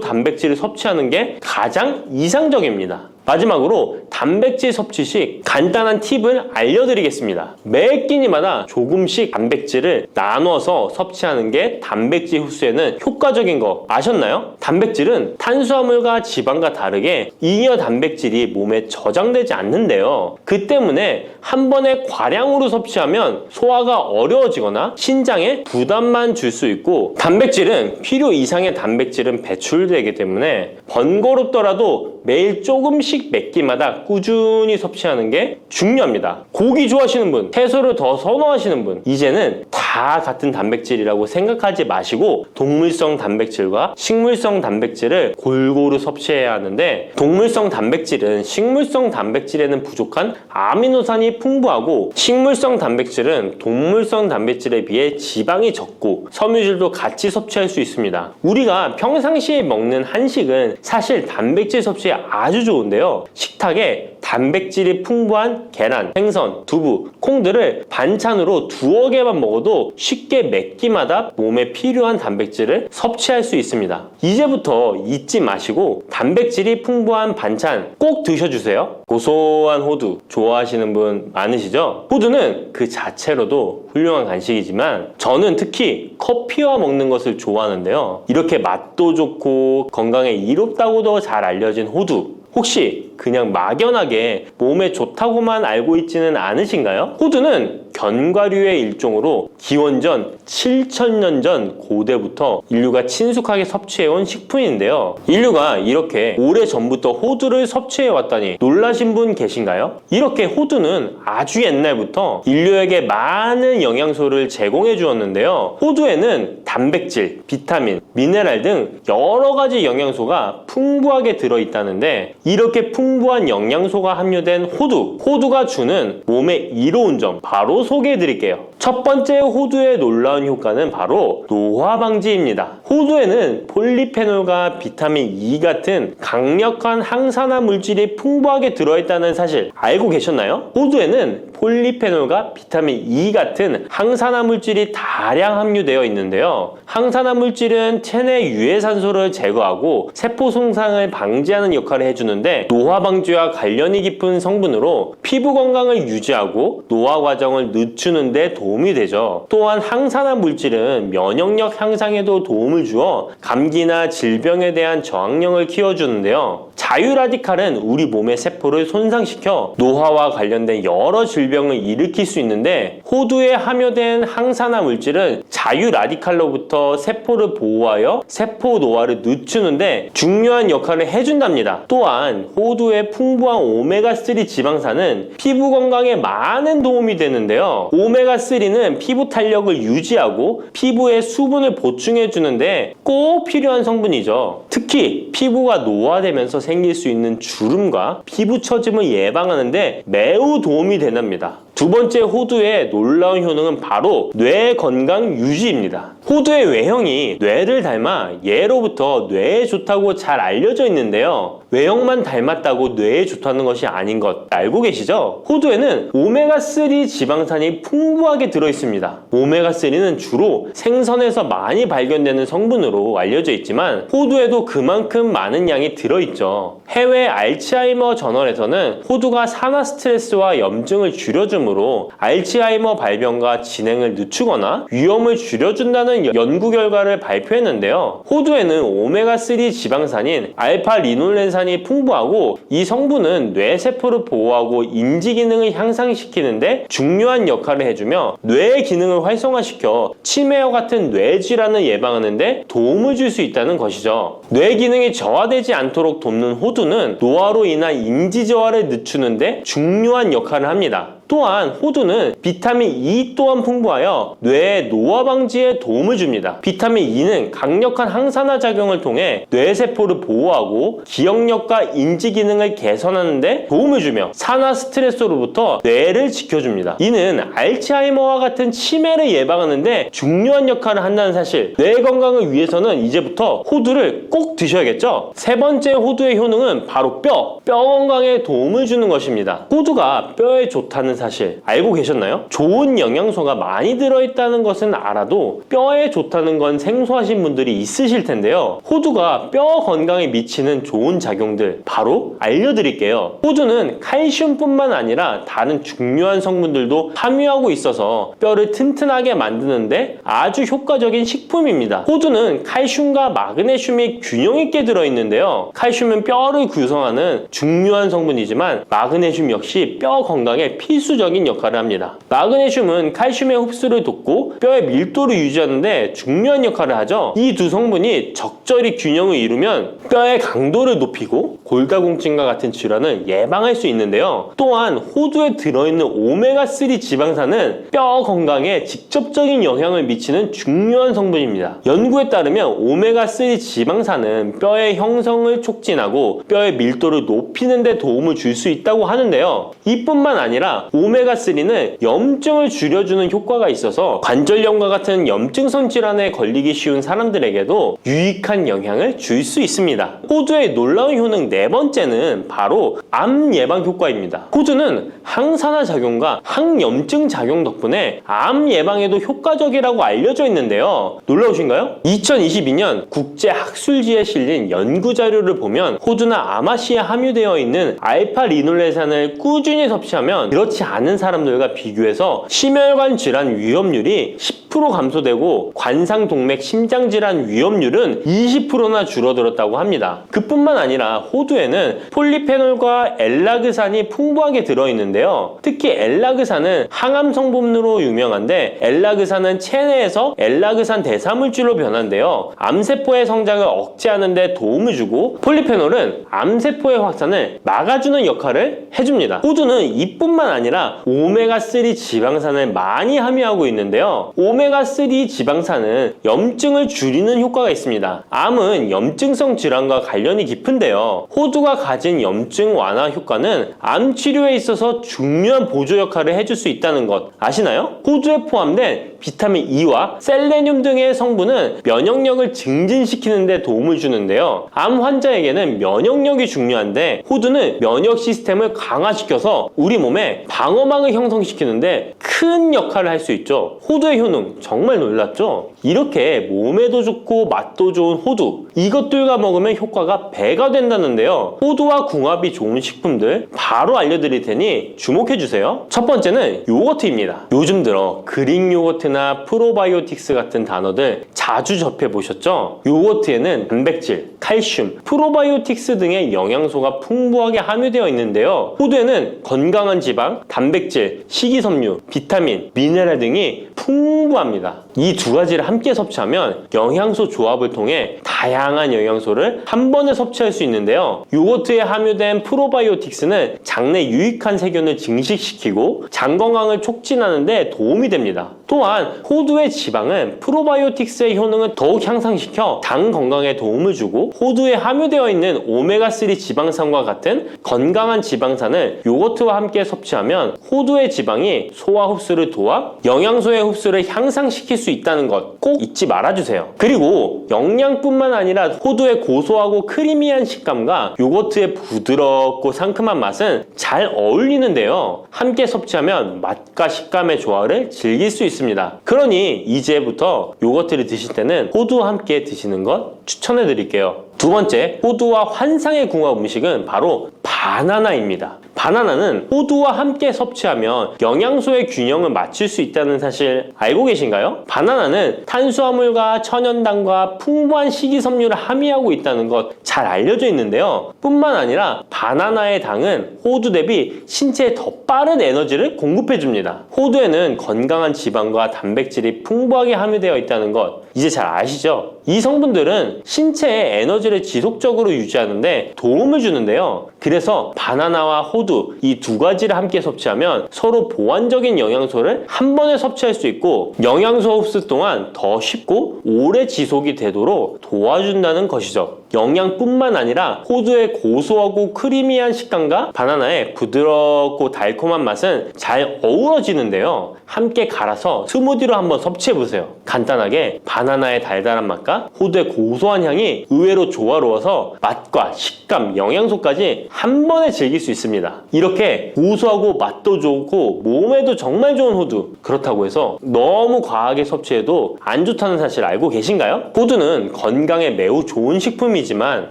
단백질을 섭취하는 게 가장 이상적입니다. 마지막으로 단백질 섭취 시 간단한 팁을 알려드리겠습니다. 매 끼니마다 조금씩 단백질을 나눠서 섭취하는 게 단백질 흡수에는 효과적인 거 아셨나요? 단백질은 탄수화물과 지방과 다르게 잉여 단백질이 몸에 저장되지 않는데요. 그 때문에 한 번에 과량으로 섭취하면 소화가 어려워지거나 신장에 부담만 줄 수 있고 단백질은 필요 이상의 단백질은 배출되기 때문에 번거롭더라도 매일 조금씩 몇 끼마다 꾸준히 섭취하는 게 중요합니다. 고기 좋아하시는 분, 채소를 더 선호하시는 분, 이제는 다 같은 단백질이라고 생각하지 마시고 동물성 단백질과 식물성 단백질을 골고루 섭취해야 하는데 동물성 단백질은 식물성 단백질에는 부족한 아미노산이 풍부하고 식물성 단백질은 동물성 단백질에 비해 지방이 적고 섬유질도 같이 섭취할 수 있습니다. 우리가 평상시에 먹는 한식은 사실 단백질 섭취에 아주 좋은데요. 있는데요. 식탁에 단백질이 풍부한 계란, 생선, 두부, 콩들을 반찬으로 두어 개만 먹어도 쉽게 몇 끼마다 몸에 필요한 단백질을 섭취할 수 있습니다. 이제부터 잊지 마시고 단백질이 풍부한 반찬 꼭 드셔주세요. 고소한 호두 좋아하시는 분 많으시죠? 호두는 그 자체로도 훌륭한 간식이지만 저는 특히 커피와 먹는 것을 좋아하는데요. 이렇게 맛도 좋고 건강에 이롭다고도 잘 알려진 호두, 혹시 그냥 막연하게 몸에 좋다고만 알고 있지는 않으신가요? 호두는 견과류의 일종으로 기원전 7,000년 전 고대부터 인류가 친숙하게 섭취해온 식품인데요. 인류가 이렇게 오래전부터 호두를 섭취해왔다니 놀라신 분 계신가요? 이렇게 호두는 아주 옛날부터 인류에게 많은 영양소를 제공해 주었는데요. 호두에는 단백질, 비타민, 미네랄 등 여러 가지 영양소가 풍부하게 들어있다는데 이렇게 풍부한 영양소가 함유된 호두가 주는 몸에 이로운 점 바로 소개해 드릴게요. 첫 번째 호두의 놀라운 효과는 바로 노화 방지입니다. 호두에는 폴리페놀과 비타민 E 같은 강력한 항산화 물질이 풍부하게 들어있다는 사실 알고 계셨나요? 호두에는 폴리페놀과 비타민 E 같은 항산화 물질이 다량 함유되어 있는데요. 항산화 물질은 체내 유해산소를 제거하고 세포 손상을 방지하는 역할을 해주는데 노화 방지와 관련이 깊은 성분으로 피부 건강을 유지하고 노화 과정을 늦추는 데 도움이 되죠. 또한 항산화 물질은 면역력 향상에도 도움을 주어 감기나 질병에 대한 저항력을 키워주는데요. 자유라디칼은 우리 몸의 세포를 손상시켜 노화와 관련된 여러 질병을 일으킬 수 있는데 호두에 함유된 항산화 물질은 자유라디칼로부터 세포를 보호하여 세포 노화를 늦추는데 중요한 역할을 해준답니다. 또한 호두의 풍부한 오메가3 지방산은 피부 건강에 많은 도움이 되는데요. 오메가3는 피부 탄력을 유지하고 피부에 수분을 보충해 주는데 꼭 필요한 성분이죠. 특히 피부가 노화되면서 생길 수 있는 주름과 피부 처짐을 예방하는데 매우 도움이 된답니다. 두 번째 호두의 놀라운 효능은 바로 뇌 건강 유지입니다. 호두의 외형이 뇌를 닮아 예로부터 뇌에 좋다고 잘 알려져 있는데요. 외형만 닮았다고 뇌에 좋다는 것이 아닌 것 알고 계시죠? 호두에는 오메가3 지방산이 풍부하게 들어있습니다. 오메가3는 주로 생선에서 많이 발견되는 성분으로 알려져 있지만 호두에도 그만큼 많은 양이 들어있죠. 해외 알츠하이머 저널에서는 호두가 산화 스트레스와 염증을 줄여주므로 알츠하이머 발병과 진행을 늦추거나 위험을 줄여준다는 연구 결과를 발표했는데요. 호두에는 오메가3 지방산인 알파-리놀렌산이 풍부하고 이 성분은 뇌세포를 보호하고 인지 기능을 향상시키는데 중요한 역할을 해주며 뇌의 기능을 활성화시켜 치매와 같은 뇌질환을 예방하는데 도움을 줄 수 있다는 것이죠. 뇌 기능이 저하되지 않도록 돕는 호두는 노화로 인한 인지 저하를 늦추는데 중요한 역할을 합니다. 또한 호두는 비타민 E 또한 풍부하여 뇌의 노화 방지에 도움을 줍니다. 비타민 E는 강력한 항산화 작용을 통해 뇌세포를 보호하고 기억력과 인지 기능을 개선하는 데 도움을 주며 산화 스트레스로부터 뇌를 지켜줍니다. 이는 알츠하이머와 같은 치매를 예방하는 데 중요한 역할을 한다는 사실, 뇌 건강을 위해서는 이제부터 호두를 꼭 드셔야겠죠? 세 번째 호두의 효능은 바로 뼈 건강에 도움을 주는 것입니다. 호두가 뼈에 좋다는 사실 알고 계셨나요? 좋은 영양소가 많이 들어있다는 것은 알아도 뼈에 좋다는 건 생소하신 분들이 있으실 텐데요. 호두가 뼈 건강에 미치는 좋은 작용들 바로 알려드릴게요. 호두는 칼슘뿐만 아니라 다른 중요한 성분들도 함유하고 있어서 뼈를 튼튼하게 만드는데 아주 효과적인 식품입니다. 호두는 칼슘과 마그네슘이 균형 있게 들어있는데요. 칼슘은 뼈를 구성하는 중요한 성분이지만 마그네슘 역시 뼈 건강에 필수적인 역할을 합니다. 마그네슘은 칼슘의 흡수를 돕고 뼈의 밀도를 유지하는데 중요한 역할을 하죠. 이 두 성분이 적절히 균형을 이루면 뼈의 강도를 높이고 골다공증과 같은 질환을 예방할 수 있는데요. 또한 호두에 들어있는 오메가3 지방산은 뼈 건강에 직접적인 영향을 미치는 중요한 성분입니다. 연구에 따르면 오메가3 지방산은 뼈의 형성을 촉진하고 뼈의 밀도를 높이는 데 도움을 줄 수 있다고 하는데요. 이뿐만 아니라 오메가3는 염증을 줄여주는 효과가 있어서 관절염과 같은 염증성 질환에 걸리기 쉬운 사람들에게도 유익한 영향을 줄 수 있습니다. 호두의 놀라운 효능 네 번째는 바로 암 예방 효과입니다. 호두는 항산화 작용과 항염증 작용 덕분에 암 예방에도 효과적이라고 알려져 있는데요. 놀라우신가요? 2022년 국제학술지에 실린 연구 자료를 보면 호두나 아마씨에 함유되어 있는 알파-리놀레산을 꾸준히 섭취하면 그렇지 않은 사람들과 비교해서 심혈관 질환 위험률이 10% 감소되고 관상동맥 심장질환 위험률은 20%나 줄어들었다고 합니다. 그뿐만 아니라 호두에는 폴리페놀과 엘라그산이 풍부하게 들어있는데요. 특히 엘라그산은 항암 성분으로 유명한데 엘라그산은 체내에서 엘라그산 대사물질로 변한대요. 암세포의 성장을 억제하는 데 도움을 주고 폴리페놀은 암세포의 확산을 막아주는 역할을 해줍니다. 호두는 이뿐만 아니라 오메가3 지방산을 많이 함유하고 있는데요. 오메가3 지방산은 염증을 줄이는 효과가 있습니다. 암은 염증성 질환과 관련이 깊은데요. 호두가 가진 염증 완화 효과는 암 치료에 있어서 중요한 보조 역할을 해줄 수 있다는 것 아시나요? 호두에 포함된 비타민 E와 셀레늄 등의 성분은 면역력을 증진시키는 데 도움을 주는데요. 암 환자에게는 면역력이 중요한데 호두는 면역 시스템을 강화시켜서 우리 몸에 방어막을 형성시키는데 큰 역할을 할 수 있죠. 호두의 효능 정말 놀랍죠? 이렇게 몸에도 좋고 맛도 좋은 호두, 이것들과 먹으면 효과가 배가 된다는데요. 호두와 궁합이 좋은 식품들 바로 알려드릴 테니 주목해주세요. 첫 번째는 요거트입니다. 요즘 들어 그릭 요거트나 프로바이오틱스 같은 단어들 자주 접해보셨죠? 요거트에는 단백질, 칼슘, 프로바이오틱스 등의 영양소가 풍부하게 함유되어 있는데요. 호두에는 건강한 지방, 단백질, 식이섬유, 비타민, 미네랄 등이 풍부합니다. 이 두 가지를 함께 섭취하면 영양소 조합을 통해 다양한 영양소를 한 번에 섭취할 수 있는데요. 요거트에 함유된 프로바이오틱스는 장내 유익한 세균을 증식시키고 장 건강을 촉진하는 데 도움이 됩니다. 또한 호두의 지방은 프로바이오틱스의 효능을 더욱 향상시켜 장 건강에 도움을 주고 호두에 함유되어 있는 오메가3 지방산과 같은 건강한 지방산을 요거트와 함께 섭취하면 호두의 지방이 소화 흡수를 도와 영양소의 흡수를 향상시킬 수 있다는 것 꼭 잊지 말아주세요. 그리고 영양뿐만 아니라 호두의 고소하고 크리미한 식감과 요거트의 부드럽고 상큼한 맛은 잘 어울리는데요. 함께 섭취하면 맛과 식감의 조화를 즐길 수 있습니다. 그러니 이제부터 요거트를 드실 때는 호두와 함께 드시는 것 추천해 드릴게요. 두 번째, 호두와 환상의 궁합 음식은 바로 바나나입니다. 바나나는 호두와 함께 섭취하면 영양소의 균형을 맞출 수 있다는 사실 알고 계신가요? 바나나는 탄수화물과 천연당과 풍부한 식이섬유를 함유하고 있다는 것 잘 알려져 있는데요. 뿐만 아니라 바나나의 당은 호두 대비 신체에 더 빠른 에너지를 공급해줍니다. 호두에는 건강한 지방과 단백질이 풍부하게 함유되어 있다는 것 이제 잘 아시죠? 이 성분들은 신체의 에너지를 지속적으로 유지하는데 도움을 주는데요. 그래서 바나나와 호두 이 두 가지를 함께 섭취하면 서로 보완적인 영양소를 한 번에 섭취할 수 있고 영양소 흡수 동안 더 쉽고 오래 지속이 되도록 도와준다는 것이죠. 영양뿐만 아니라 호두의 고소하고 크리미한 식감과 바나나의 부드럽고 달콤한 맛은 잘 어우러지는데요. 함께 갈아서 스무디로 한번 섭취해보세요. 간단하게 바나나의 달달한 맛과 호두의 고소한 향이 의외로 조화로워서 맛과 식감, 영양소까지 한 번에 즐길 수 있습니다. 이렇게 고소하고 맛도 좋고 몸에도 정말 좋은 호두, 그렇다고 해서 너무 과하게 섭취해도 안 좋다는 사실 알고 계신가요? 호두는 건강에 매우 좋은 식품이지만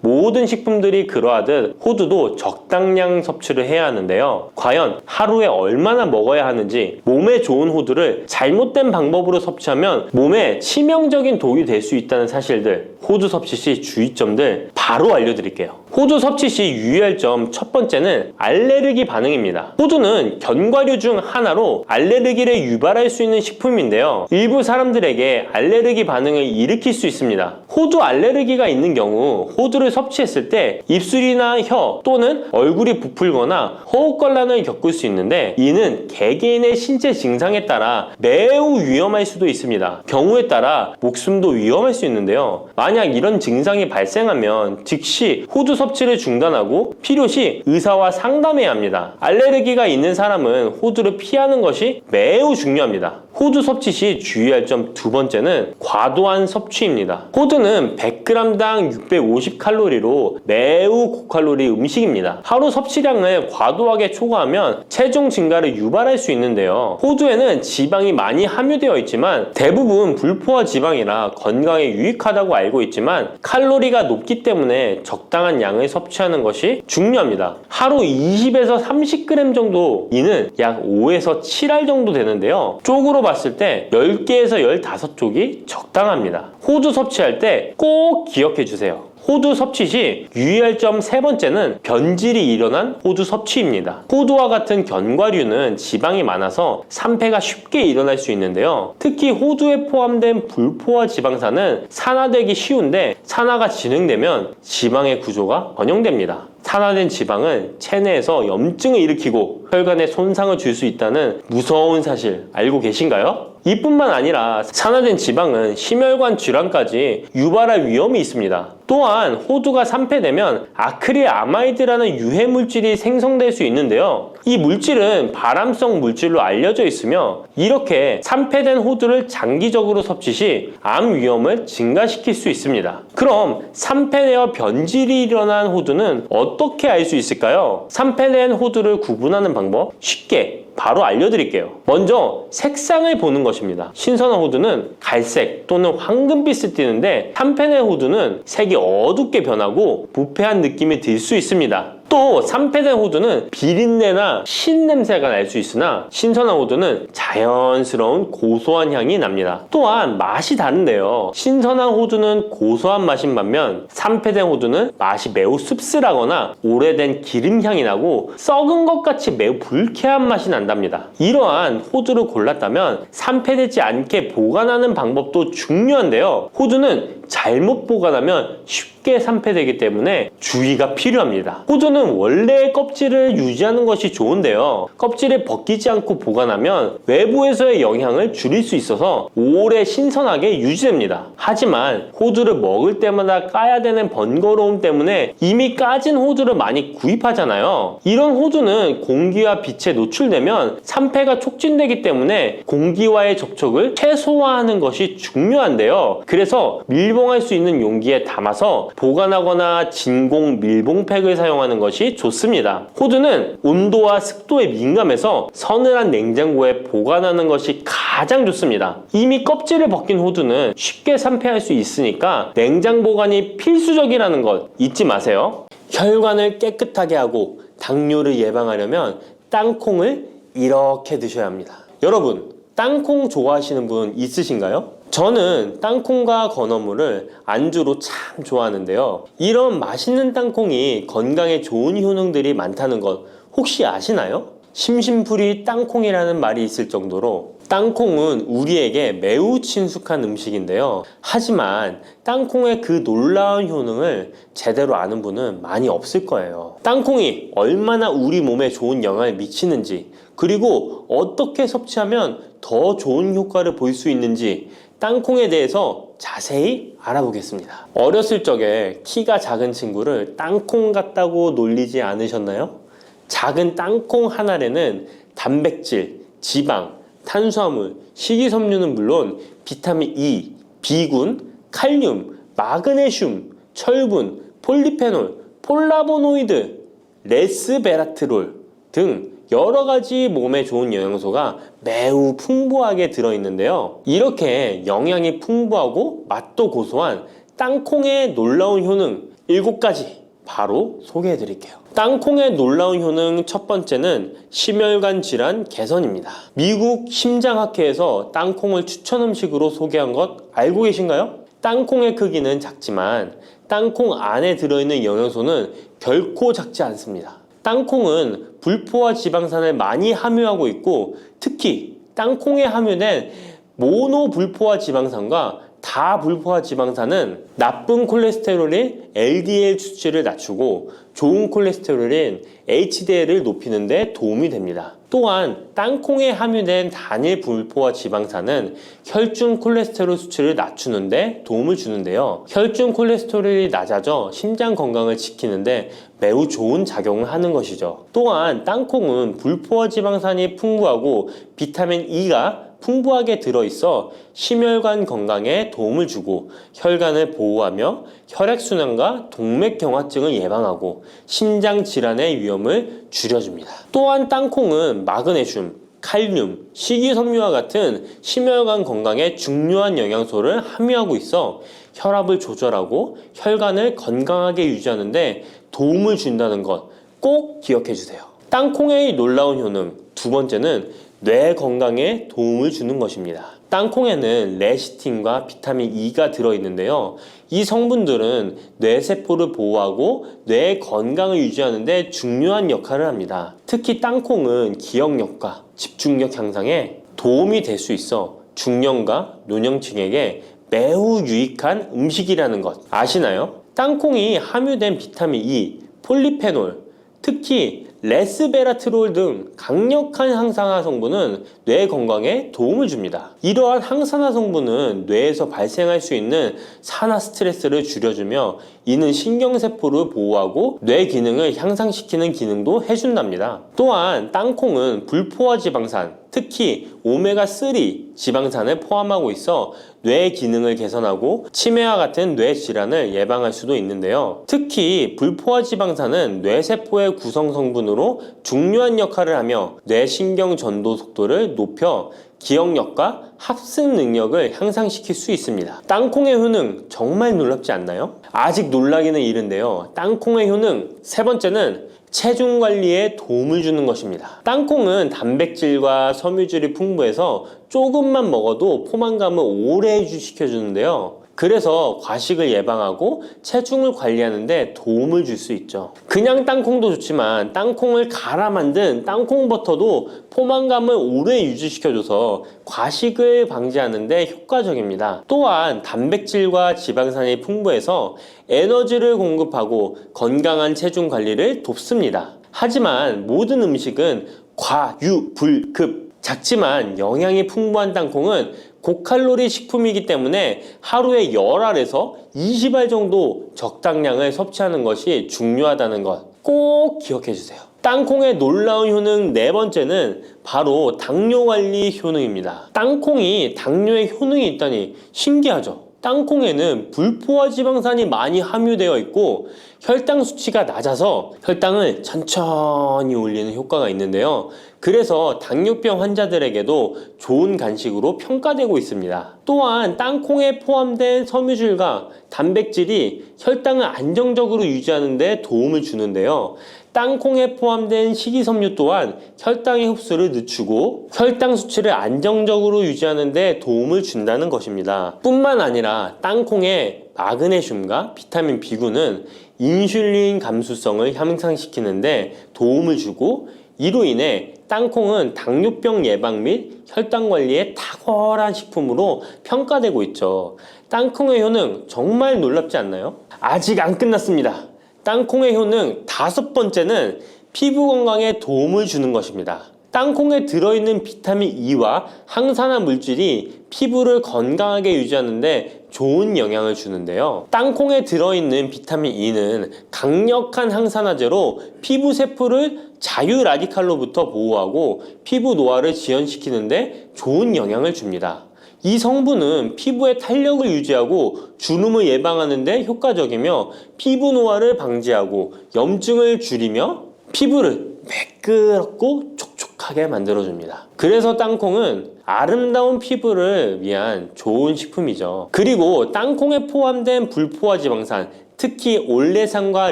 모든 식품들이 그러하듯 호두도 적당량 섭취를 해야 하는데요. 과연 하루에 얼마나 먹어야 하는지, 몸에 좋은 호두를 잘못된 방법으로 섭취하면 몸에 치명적인 독이 될 수 있다는 사실들, 호두 섭취 시 주의점들 바로 알려드릴게요. 호두 섭취 시 유의할 점 첫 번째는 알레르기 반응입니다. 호두는 견과류 중 하나로 알레르기를 유발할 수 있는 식품인데요. 일부 사람들에게 알레르기 반응을 일으킬 수 있습니다. 호두 알레르기가 있는 경우 경우 호두를 섭취했을 때 입술이나 혀 또는 얼굴이 부풀거나 호흡곤란을 겪을 수 있는데 이는 개개인의 신체 증상에 따라 매우 위험할 수도 있습니다. 경우에 따라 목숨도 위험할 수 있는데요. 만약 이런 증상이 발생하면 즉시 호두 섭취를 중단하고 필요시 의사와 상담해야 합니다. 알레르기가 있는 사람은 호두를 피하는 것이 매우 중요합니다. 호두 섭취 시 주의할 점 두 번째는 과도한 섭취입니다. 호두는 100g당 650칼로리로 매우 고칼로리 음식입니다. 하루 섭취량을 과도하게 초과하면 체중 증가를 유발할 수 있는데요. 호두에는 지방이 많이 함유되어 있지만 대부분 불포화 지방이라 건강에 유익하다고 알고 있지만 칼로리가 높기 때문에 적당한 양을 섭취하는 것이 중요합니다. 하루 20에서 30g 정도, 이는 약 5에서 7알 정도 되는데요. 쪽으로 봤을 때 10개에서 15쪽이 적당합니다. 호두 섭취할 때 꼭 기억해 주세요. 호두 섭취 시 유의할 점 세 번째는 변질이 일어난 호두 섭취입니다. 호두와 같은 견과류는 지방이 많아서 산패가 쉽게 일어날 수 있는데요. 특히 호두에 포함된 불포화 지방산은 산화되기 쉬운데 산화가 진행되면 지방의 구조가 변형됩니다. 산화된 지방은 체내에서 염증을 일으키고 혈관에 손상을 줄 수 있다는 무서운 사실 알고 계신가요? 이뿐만 아니라 산화된 지방은 심혈관 질환까지 유발할 위험이 있습니다. 또한 호두가 산패되면 아크릴아마이드라는 유해 물질이 생성될 수 있는데요. 이 물질은 발암성 물질로 알려져 있으며 이렇게 산패된 호두를 장기적으로 섭취 시 암 위험을 증가시킬 수 있습니다. 그럼 산패되어 변질이 일어난 호두는 어떻게 알 수 있을까요? 산패된 호두를 구분하는 방법 쉽게 바로 알려드릴게요. 먼저 색상을 보는 것입니다. 신선한 호두는 갈색 또는 황금빛을 띠는데 산패된 호두는 색이 어둡게 변하고 부패한 느낌이 들 수 있습니다. 또 산패된 호두는 비린내나 신냄새가 날 수 있으나 신선한 호두는 자연스러운 고소한 향이 납니다. 또한 맛이 다른데요. 신선한 호두는 고소한 맛인 반면 산패된 호두는 맛이 매우 씁쓸하거나 오래된 기름향이 나고 썩은 것 같이 매우 불쾌한 맛이 난답니다. 이러한 호두를 골랐다면 산패되지 않게 보관하는 방법도 중요한데요. 호두는 잘못 보관하면 쉽게 산패되기 때문에 주의가 필요합니다. 호두는 원래의 껍질을 유지하는 것이 좋은데요. 껍질을 벗기지 않고 보관하면 외부에서의 영향을 줄일 수 있어서 오래 신선하게 유지됩니다. 하지만 호두를 먹을 때마다 까야 되는 번거로움 때문에 이미 까진 호두를 많이 구입하잖아요. 이런 호두는 공기와 빛에 노출되면 산패가 촉진되기 때문에 공기와의 접촉을 최소화하는 것이 중요한데요. 그래서 밀봉할 수 있는 용기에 담아서 보관하거나 진공 밀봉팩을 사용하는 것이 좋습니다. 호두는 온도와 습도에 민감해서 서늘한 냉장고에 보관하는 것이 가장 좋습니다. 이미 껍질을 벗긴 호두는 쉽게 산패할 수 있으니까 냉장 보관이 필수적이라는 것 잊지 마세요. 혈관을 깨끗하게 하고 당뇨를 예방하려면 땅콩을 이렇게 드셔야 합니다. 여러분, 땅콩 좋아하시는 분 있으신가요? 저는 땅콩과 건어물을 안주로 참 좋아하는데요. 이런 맛있는 땅콩이 건강에 좋은 효능들이 많다는 것 혹시 아시나요? 심심풀이 땅콩이라는 말이 있을 정도로 땅콩은 우리에게 매우 친숙한 음식인데요. 하지만 땅콩의 그 놀라운 효능을 제대로 아는 분은 많이 없을 거예요. 땅콩이 얼마나 우리 몸에 좋은 영향을 미치는지, 그리고 어떻게 섭취하면 더 좋은 효과를 볼 수 있는지 땅콩에 대해서 자세히 알아보겠습니다. 어렸을 적에 키가 작은 친구를 땅콩 같다고 놀리지 않으셨나요? 작은 땅콩 한 알에는 단백질, 지방, 탄수화물, 식이섬유는 물론 비타민 E, B군, 칼륨, 마그네슘, 철분, 폴리페놀, 폴라보노이드, 레스베라트롤 등 여러 가지 몸에 좋은 영양소가 매우 풍부하게 들어있는데요. 이렇게 영양이 풍부하고 맛도 고소한 땅콩의 놀라운 효능 7가지 바로 소개해 드릴게요. 땅콩의 놀라운 효능 첫 번째는 심혈관 질환 개선입니다. 미국 심장학회에서 땅콩을 추천 음식으로 소개한 것 알고 계신가요? 땅콩의 크기는 작지만 땅콩 안에 들어있는 영양소는 결코 작지 않습니다. 땅콩은 불포화 지방산을 많이 함유하고 있고 특히 땅콩에 함유된 모노불포화 지방산과 다불포화 지방산은 나쁜 콜레스테롤인 LDL 수치를 낮추고 좋은 콜레스테롤인 HDL을 높이는 데 도움이 됩니다. 또한 땅콩에 함유된 단일 불포화 지방산은 혈중 콜레스테롤 수치를 낮추는 데 도움을 주는데요. 혈중 콜레스테롤이 낮아져 심장 건강을 지키는데 매우 좋은 작용을 하는 것이죠. 또한 땅콩은 불포화 지방산이 풍부하고 비타민 E가 풍부하게 들어있어 심혈관 건강에 도움을 주고 혈관을 보호하며 혈액순환과 동맥경화증을 예방하고 심장 질환의 위험을 줄여줍니다. 또한 땅콩은 마그네슘, 칼륨, 식이섬유와 같은 심혈관 건강에 중요한 영양소를 함유하고 있어 혈압을 조절하고 혈관을 건강하게 유지하는 데 도움을 준다는 것 꼭 기억해 주세요. 땅콩의 놀라운 효능 두 번째는 뇌 건강에 도움을 주는 것입니다. 땅콩에는 레시틴과 비타민 E가 들어있는데요. 이 성분들은 뇌세포를 보호하고 뇌 건강을 유지하는 데 중요한 역할을 합니다. 특히 땅콩은 기억력과 집중력 향상에 도움이 될 수 있어 중년과 노년층에게 매우 유익한 음식이라는 것 아시나요? 땅콩이 함유된 비타민 E, 폴리페놀, 특히 레스베라트롤 등 강력한 항산화 성분은 뇌 건강에 도움을 줍니다. 이러한 항산화 성분은 뇌에서 발생할 수 있는 산화 스트레스를 줄여주며 이는 신경세포를 보호하고 뇌 기능을 향상시키는 기능도 해준답니다. 또한 땅콩은 불포화 지방산, 특히 오메가3 지방산을 포함하고 있어 뇌 기능을 개선하고 치매와 같은 뇌 질환을 예방할 수도 있는데요. 특히 불포화 지방산은 뇌세포의 구성 성분으로 중요한 역할을 하며 뇌신경 전도 속도를 높여 기억력과 합승 능력을 향상시킬 수 있습니다. 땅콩의 효능 정말 놀랍지 않나요? 아직 놀라기는 이른데요. 땅콩의 효능 세 번째는 체중 관리에 도움을 주는 것입니다. 땅콩은 단백질과 섬유질이 풍부해서 조금만 먹어도 포만감을 오래 유지시켜주는데요. 그래서 과식을 예방하고 체중을 관리하는 데 도움을 줄 수 있죠. 그냥 땅콩도 좋지만 땅콩을 갈아 만든 땅콩 버터도 포만감을 오래 유지시켜줘서 과식을 방지하는 데 효과적입니다. 또한 단백질과 지방산이 풍부해서 에너지를 공급하고 건강한 체중 관리를 돕습니다. 하지만 모든 음식은 과유불급 작지만 영양이 풍부한 땅콩은 고칼로리 식품이기 때문에 하루에 10알에서 20알 정도 적당량을 섭취하는 것이 중요하다는 것 꼭 기억해 주세요. 땅콩의 놀라운 효능 네 번째는 바로 당뇨 관리 효능입니다. 땅콩이 당뇨에 효능이 있다니 신기하죠? 땅콩에는 불포화 지방산이 많이 함유되어 있고 혈당 수치가 낮아서 혈당을 천천히 올리는 효과가 있는데요. 그래서 당뇨병 환자들에게도 좋은 간식으로 평가되고 있습니다. 또한 땅콩에 포함된 섬유질과 단백질이 혈당을 안정적으로 유지하는 데 도움을 주는데요. 땅콩에 포함된 식이섬유 또한 혈당의 흡수를 늦추고 혈당 수치를 안정적으로 유지하는 데 도움을 준다는 것입니다. 뿐만 아니라 땅콩의 마그네슘과 비타민 B9는 인슐린 감수성을 향상시키는 데 도움을 주고 이로 인해 땅콩은 당뇨병 예방 및 혈당 관리에 탁월한 식품으로 평가되고 있죠. 땅콩의 효능 정말 놀랍지 않나요? 아직 안 끝났습니다. 땅콩의 효능 다섯 번째는 피부 건강에 도움을 주는 것입니다. 땅콩에 들어있는 비타민 E와 항산화 물질이 피부를 건강하게 유지하는 데 좋은 영향을 주는데요. 땅콩에 들어있는 비타민 E는 강력한 항산화제로 피부 세포를 자유 라디칼로부터 보호하고 피부 노화를 지연시키는 데 좋은 영향을 줍니다. 이 성분은 피부의 탄력을 유지하고 주름을 예방하는 데 효과적이며 피부 노화를 방지하고 염증을 줄이며 피부를 매끄럽고 촉촉하게 만들어줍니다. 그래서 땅콩은 아름다운 피부를 위한 좋은 식품이죠. 그리고 땅콩에 포함된 불포화 지방산, 특히 올레산과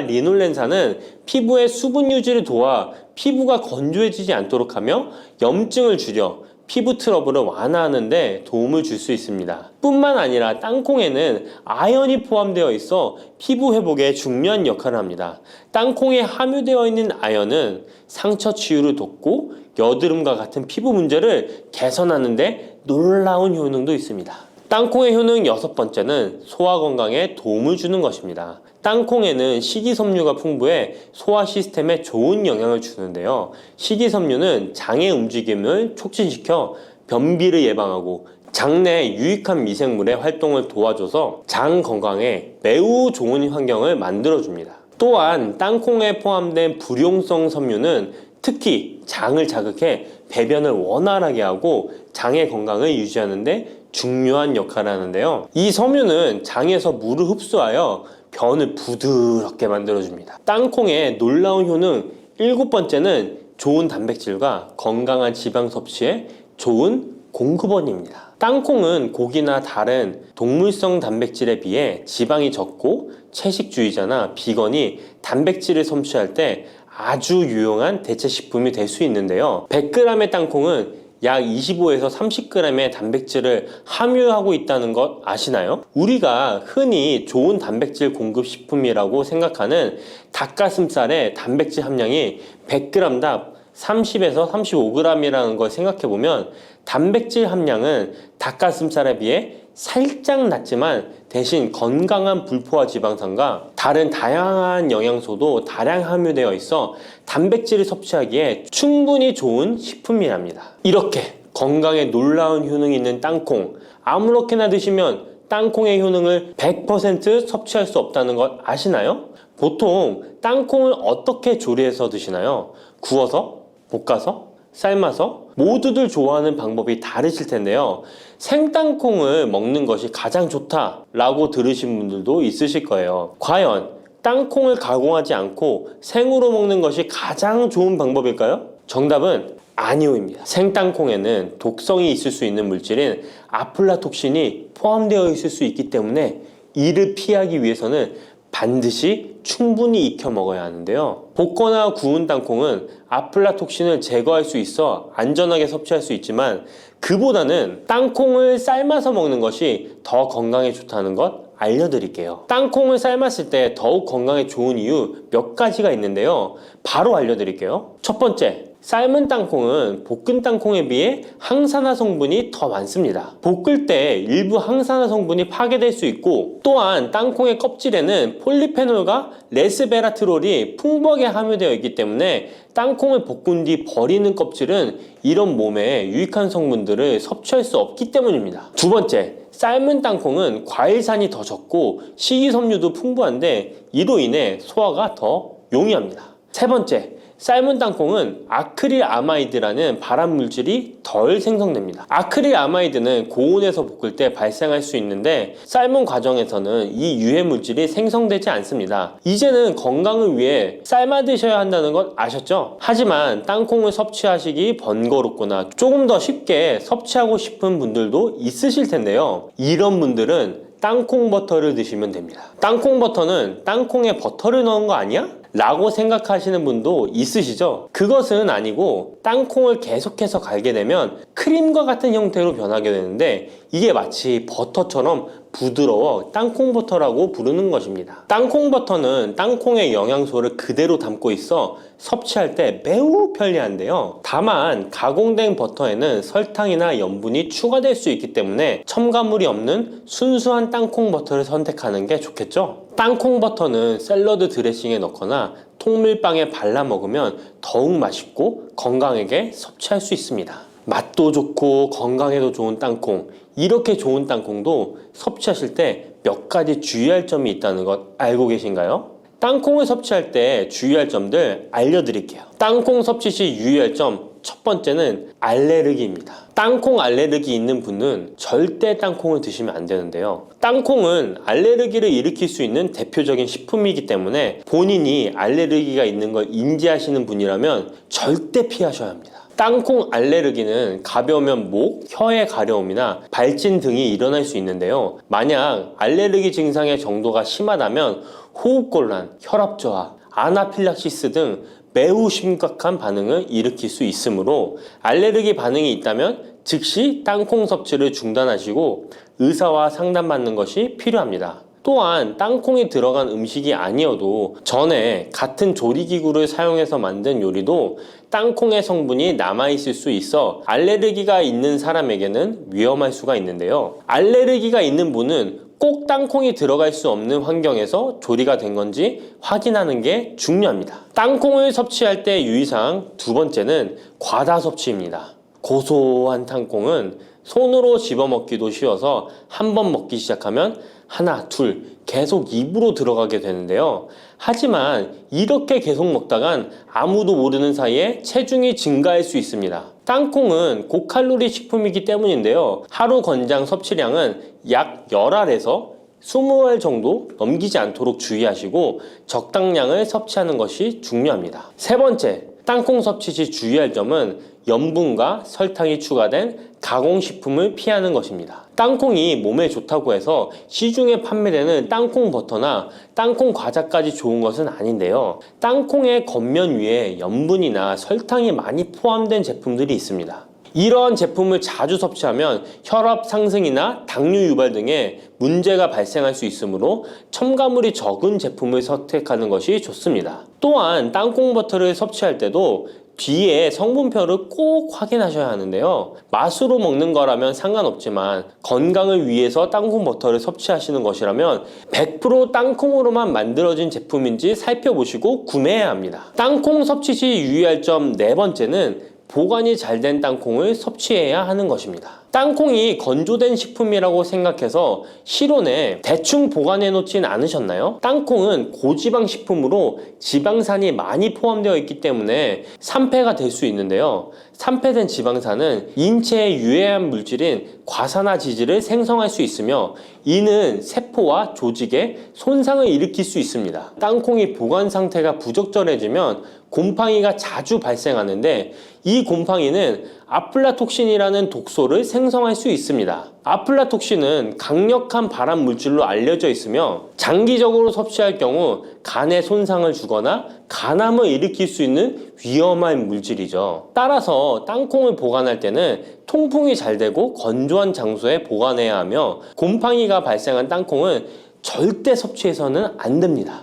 리놀렌산은 피부의 수분 유지를 도와 피부가 건조해지지 않도록 하며 염증을 줄여 피부 트러블을 완화하는 데 도움을 줄 수 있습니다. 뿐만 아니라 땅콩에는 아연이 포함되어 있어 피부 회복에 중요한 역할을 합니다. 땅콩에 함유되어 있는 아연은 상처 치유를 돕고 여드름과 같은 피부 문제를 개선하는 데 놀라운 효능도 있습니다. 땅콩의 효능 6번째는 소화 건강에 도움을 주는 것입니다. 땅콩에는 식이섬유가 풍부해 소화 시스템에 좋은 영향을 주는데요. 식이섬유는 장의 움직임을 촉진시켜 변비를 예방하고 장내 유익한 미생물의 활동을 도와줘서 장 건강에 매우 좋은 환경을 만들어줍니다. 또한 땅콩에 포함된 불용성 섬유는 특히 장을 자극해 배변을 원활하게 하고 장의 건강을 유지하는 데 중요한 역할을 하는데요. 이 섬유는 장에서 물을 흡수하여 변을 부드럽게 만들어줍니다. 땅콩의 놀라운 효능 7번째는 좋은 단백질과 건강한 지방 섭취에 좋은 공급원입니다. 땅콩은 고기나 다른 동물성 단백질에 비해 지방이 적고 채식주의자나 비건이 단백질을 섭취할 때 아주 유용한 대체 식품이 될 수 있는데요. 100g의 땅콩은 약 25에서 30g의 단백질을 함유하고 있다는 것 아시나요? 우리가 흔히 좋은 단백질 공급 식품이라고 생각하는 닭가슴살의 단백질 함량이 100g당 30에서 35g이라는 걸 생각해보면 단백질 함량은 닭가슴살에 비해 살짝 낮지만 대신 건강한 불포화 지방산과 다른 다양한 영양소도 다량 함유되어 있어 단백질을 섭취하기에 충분히 좋은 식품이랍니다. 이렇게 건강에 놀라운 효능이 있는 땅콩, 아무렇게나 드시면 땅콩의 효능을 100% 섭취할 수 없다는 것 아시나요? 보통 땅콩을 어떻게 조리해서 드시나요? 구워서? 볶아서? 삶아서? 모두들 좋아하는 방법이 다르실 텐데요. 생땅콩을 먹는 것이 가장 좋다라고 들으신 분들도 있으실 거예요. 과연 땅콩을 가공하지 않고 생으로 먹는 것이 가장 좋은 방법일까요? 정답은 아니오입니다. 생땅콩에는 독성이 있을 수 있는 물질인 아플라톡신이 포함되어 있을 수 있기 때문에 이를 피하기 위해서는 반드시 충분히 익혀 먹어야 하는데요. 볶거나 구운 땅콩은 아플라톡신을 제거할 수 있어 안전하게 섭취할 수 있지만 그보다는 땅콩을 삶아서 먹는 것이 더 건강에 좋다는 것 알려드릴게요. 땅콩을 삶았을 때 더욱 건강에 좋은 이유 몇 가지가 있는데요. 바로 알려드릴게요. 첫 번째, 삶은 땅콩은 볶은 땅콩에 비해 항산화 성분이 더 많습니다. 볶을 때 일부 항산화 성분이 파괴될 수 있고 또한 땅콩의 껍질에는 폴리페놀과 레스베라트롤이 풍부하게 함유되어 있기 때문에 땅콩을 볶은 뒤 버리는 껍질은 이런 몸에 유익한 성분들을 섭취할 수 없기 때문입니다. 두 번째, 삶은 땅콩은 과일산이 더 적고 식이섬유도 풍부한데 이로 인해 소화가 더 용이합니다. 세 번째, 삶은 땅콩은 아크릴아마이드라는 발암 물질이 덜 생성됩니다. 아크릴아마이드는 고온에서 볶을 때 발생할 수 있는데 삶은 과정에서는 이 유해 물질이 생성되지 않습니다. 이제는 건강을 위해 삶아 드셔야 한다는 것 아셨죠? 하지만 땅콩을 섭취하시기 번거롭거나 조금 더 쉽게 섭취하고 싶은 분들도 있으실 텐데요. 이런 분들은 땅콩 버터를 드시면 됩니다. 땅콩 버터는 땅콩에 버터를 넣은 거 아니야? 라고 생각하시는 분도 있으시죠? 그것은 아니고 땅콩을 계속해서 갈게 되면 크림과 같은 형태로 변하게 되는데 이게 마치 버터처럼 부드러워 땅콩버터라고 부르는 것입니다. 땅콩버터는 땅콩의 영양소를 그대로 담고 있어 섭취할 때 매우 편리한데요. 다만 가공된 버터에는 설탕이나 염분이 추가될 수 있기 때문에 첨가물이 없는 순수한 땅콩버터를 선택하는 게 좋겠죠? 땅콩버터는 샐러드 드레싱에 넣거나 통밀빵에 발라 먹으면 더욱 맛있고 건강하게 섭취할 수 있습니다. 맛도 좋고 건강에도 좋은 땅콩, 이렇게 좋은 땅콩도 섭취하실 때 몇 가지 주의할 점이 있다는 것 알고 계신가요? 땅콩을 섭취할 때 주의할 점들 알려드릴게요. 땅콩 섭취 시 유의할 점 첫 번째는 알레르기입니다. 땅콩 알레르기 있는 분은 절대 땅콩을 드시면 안 되는데요. 땅콩은 알레르기를 일으킬 수 있는 대표적인 식품이기 때문에 본인이 알레르기가 있는 걸 인지하시는 분이라면 절대 피하셔야 합니다. 땅콩 알레르기는 가벼우면 목, 혀의 가려움이나 발진 등이 일어날 수 있는데요. 만약 알레르기 증상의 정도가 심하다면 호흡곤란, 혈압저하, 아나필락시스 등 매우 심각한 반응을 일으킬 수 있으므로 알레르기 반응이 있다면 즉시 땅콩 섭취를 중단하시고 의사와 상담받는 것이 필요합니다. 또한 땅콩이 들어간 음식이 아니어도 전에 같은 조리기구를 사용해서 만든 요리도 땅콩의 성분이 남아있을 수 있어 알레르기가 있는 사람에게는 위험할 수가 있는데요. 알레르기가 있는 분은 꼭 땅콩이 들어갈 수 없는 환경에서 조리가 된 건지 확인하는 게 중요합니다. 땅콩을 섭취할 때 유의사항 두 번째는 과다 섭취입니다. 고소한 땅콩은 손으로 집어먹기도 쉬워서 한 번 먹기 시작하면 하나, 둘 계속 입으로 들어가게 되는데요. 하지만 이렇게 계속 먹다간 아무도 모르는 사이에 체중이 증가할 수 있습니다. 땅콩은 고칼로리 식품이기 때문인데요. 하루 권장 섭취량은 약 10알에서 20알 정도 넘기지 않도록 주의하시고 적당량을 섭취하는 것이 중요합니다. 세 번째, 땅콩 섭취 시 주의할 점은 염분과 설탕이 추가된 가공식품을 피하는 것입니다. 땅콩이 몸에 좋다고 해서 시중에 판매되는 땅콩 버터나 땅콩 과자까지 좋은 것은 아닌데요. 땅콩의 겉면 위에 염분이나 설탕이 많이 포함된 제품들이 있습니다. 이러한 제품을 자주 섭취하면 혈압 상승이나 당뇨 유발 등의 문제가 발생할 수 있으므로 첨가물이 적은 제품을 선택하는 것이 좋습니다. 또한 땅콩 버터를 섭취할 때도 뒤에 성분표를 꼭 확인하셔야 하는데요. 맛으로 먹는 거라면 상관없지만 건강을 위해서 땅콩 버터를 섭취하시는 것이라면 100% 땅콩으로만 만들어진 제품인지 살펴보시고 구매해야 합니다. 땅콩 섭취 시 유의할 점 네 번째는 보관이 잘 된 땅콩을 섭취해야 하는 것입니다. 땅콩이 건조된 식품이라고 생각해서 실온에 대충 보관해 놓진 않으셨나요? 땅콩은 고지방 식품으로 지방산이 많이 포함되어 있기 때문에 산패가 될 수 있는데요. 산패된 지방산은 인체에 유해한 물질인 과산화지질을 생성할 수 있으며 이는 세포와 조직에 손상을 일으킬 수 있습니다. 땅콩이 보관 상태가 부적절해지면 곰팡이가 자주 발생하는데 이 곰팡이는 아플라톡신이라는 독소를 생성할 수 있습니다. 아플라톡신은 강력한 발암 물질로 알려져 있으며 장기적으로 섭취할 경우 간에 손상을 주거나 간암을 일으킬 수 있는 위험한 물질이죠. 따라서 땅콩을 보관할 때는 통풍이 잘 되고 건조한 장소에 보관해야 하며 곰팡이가 발생한 땅콩은 절대 섭취해서는 안 됩니다.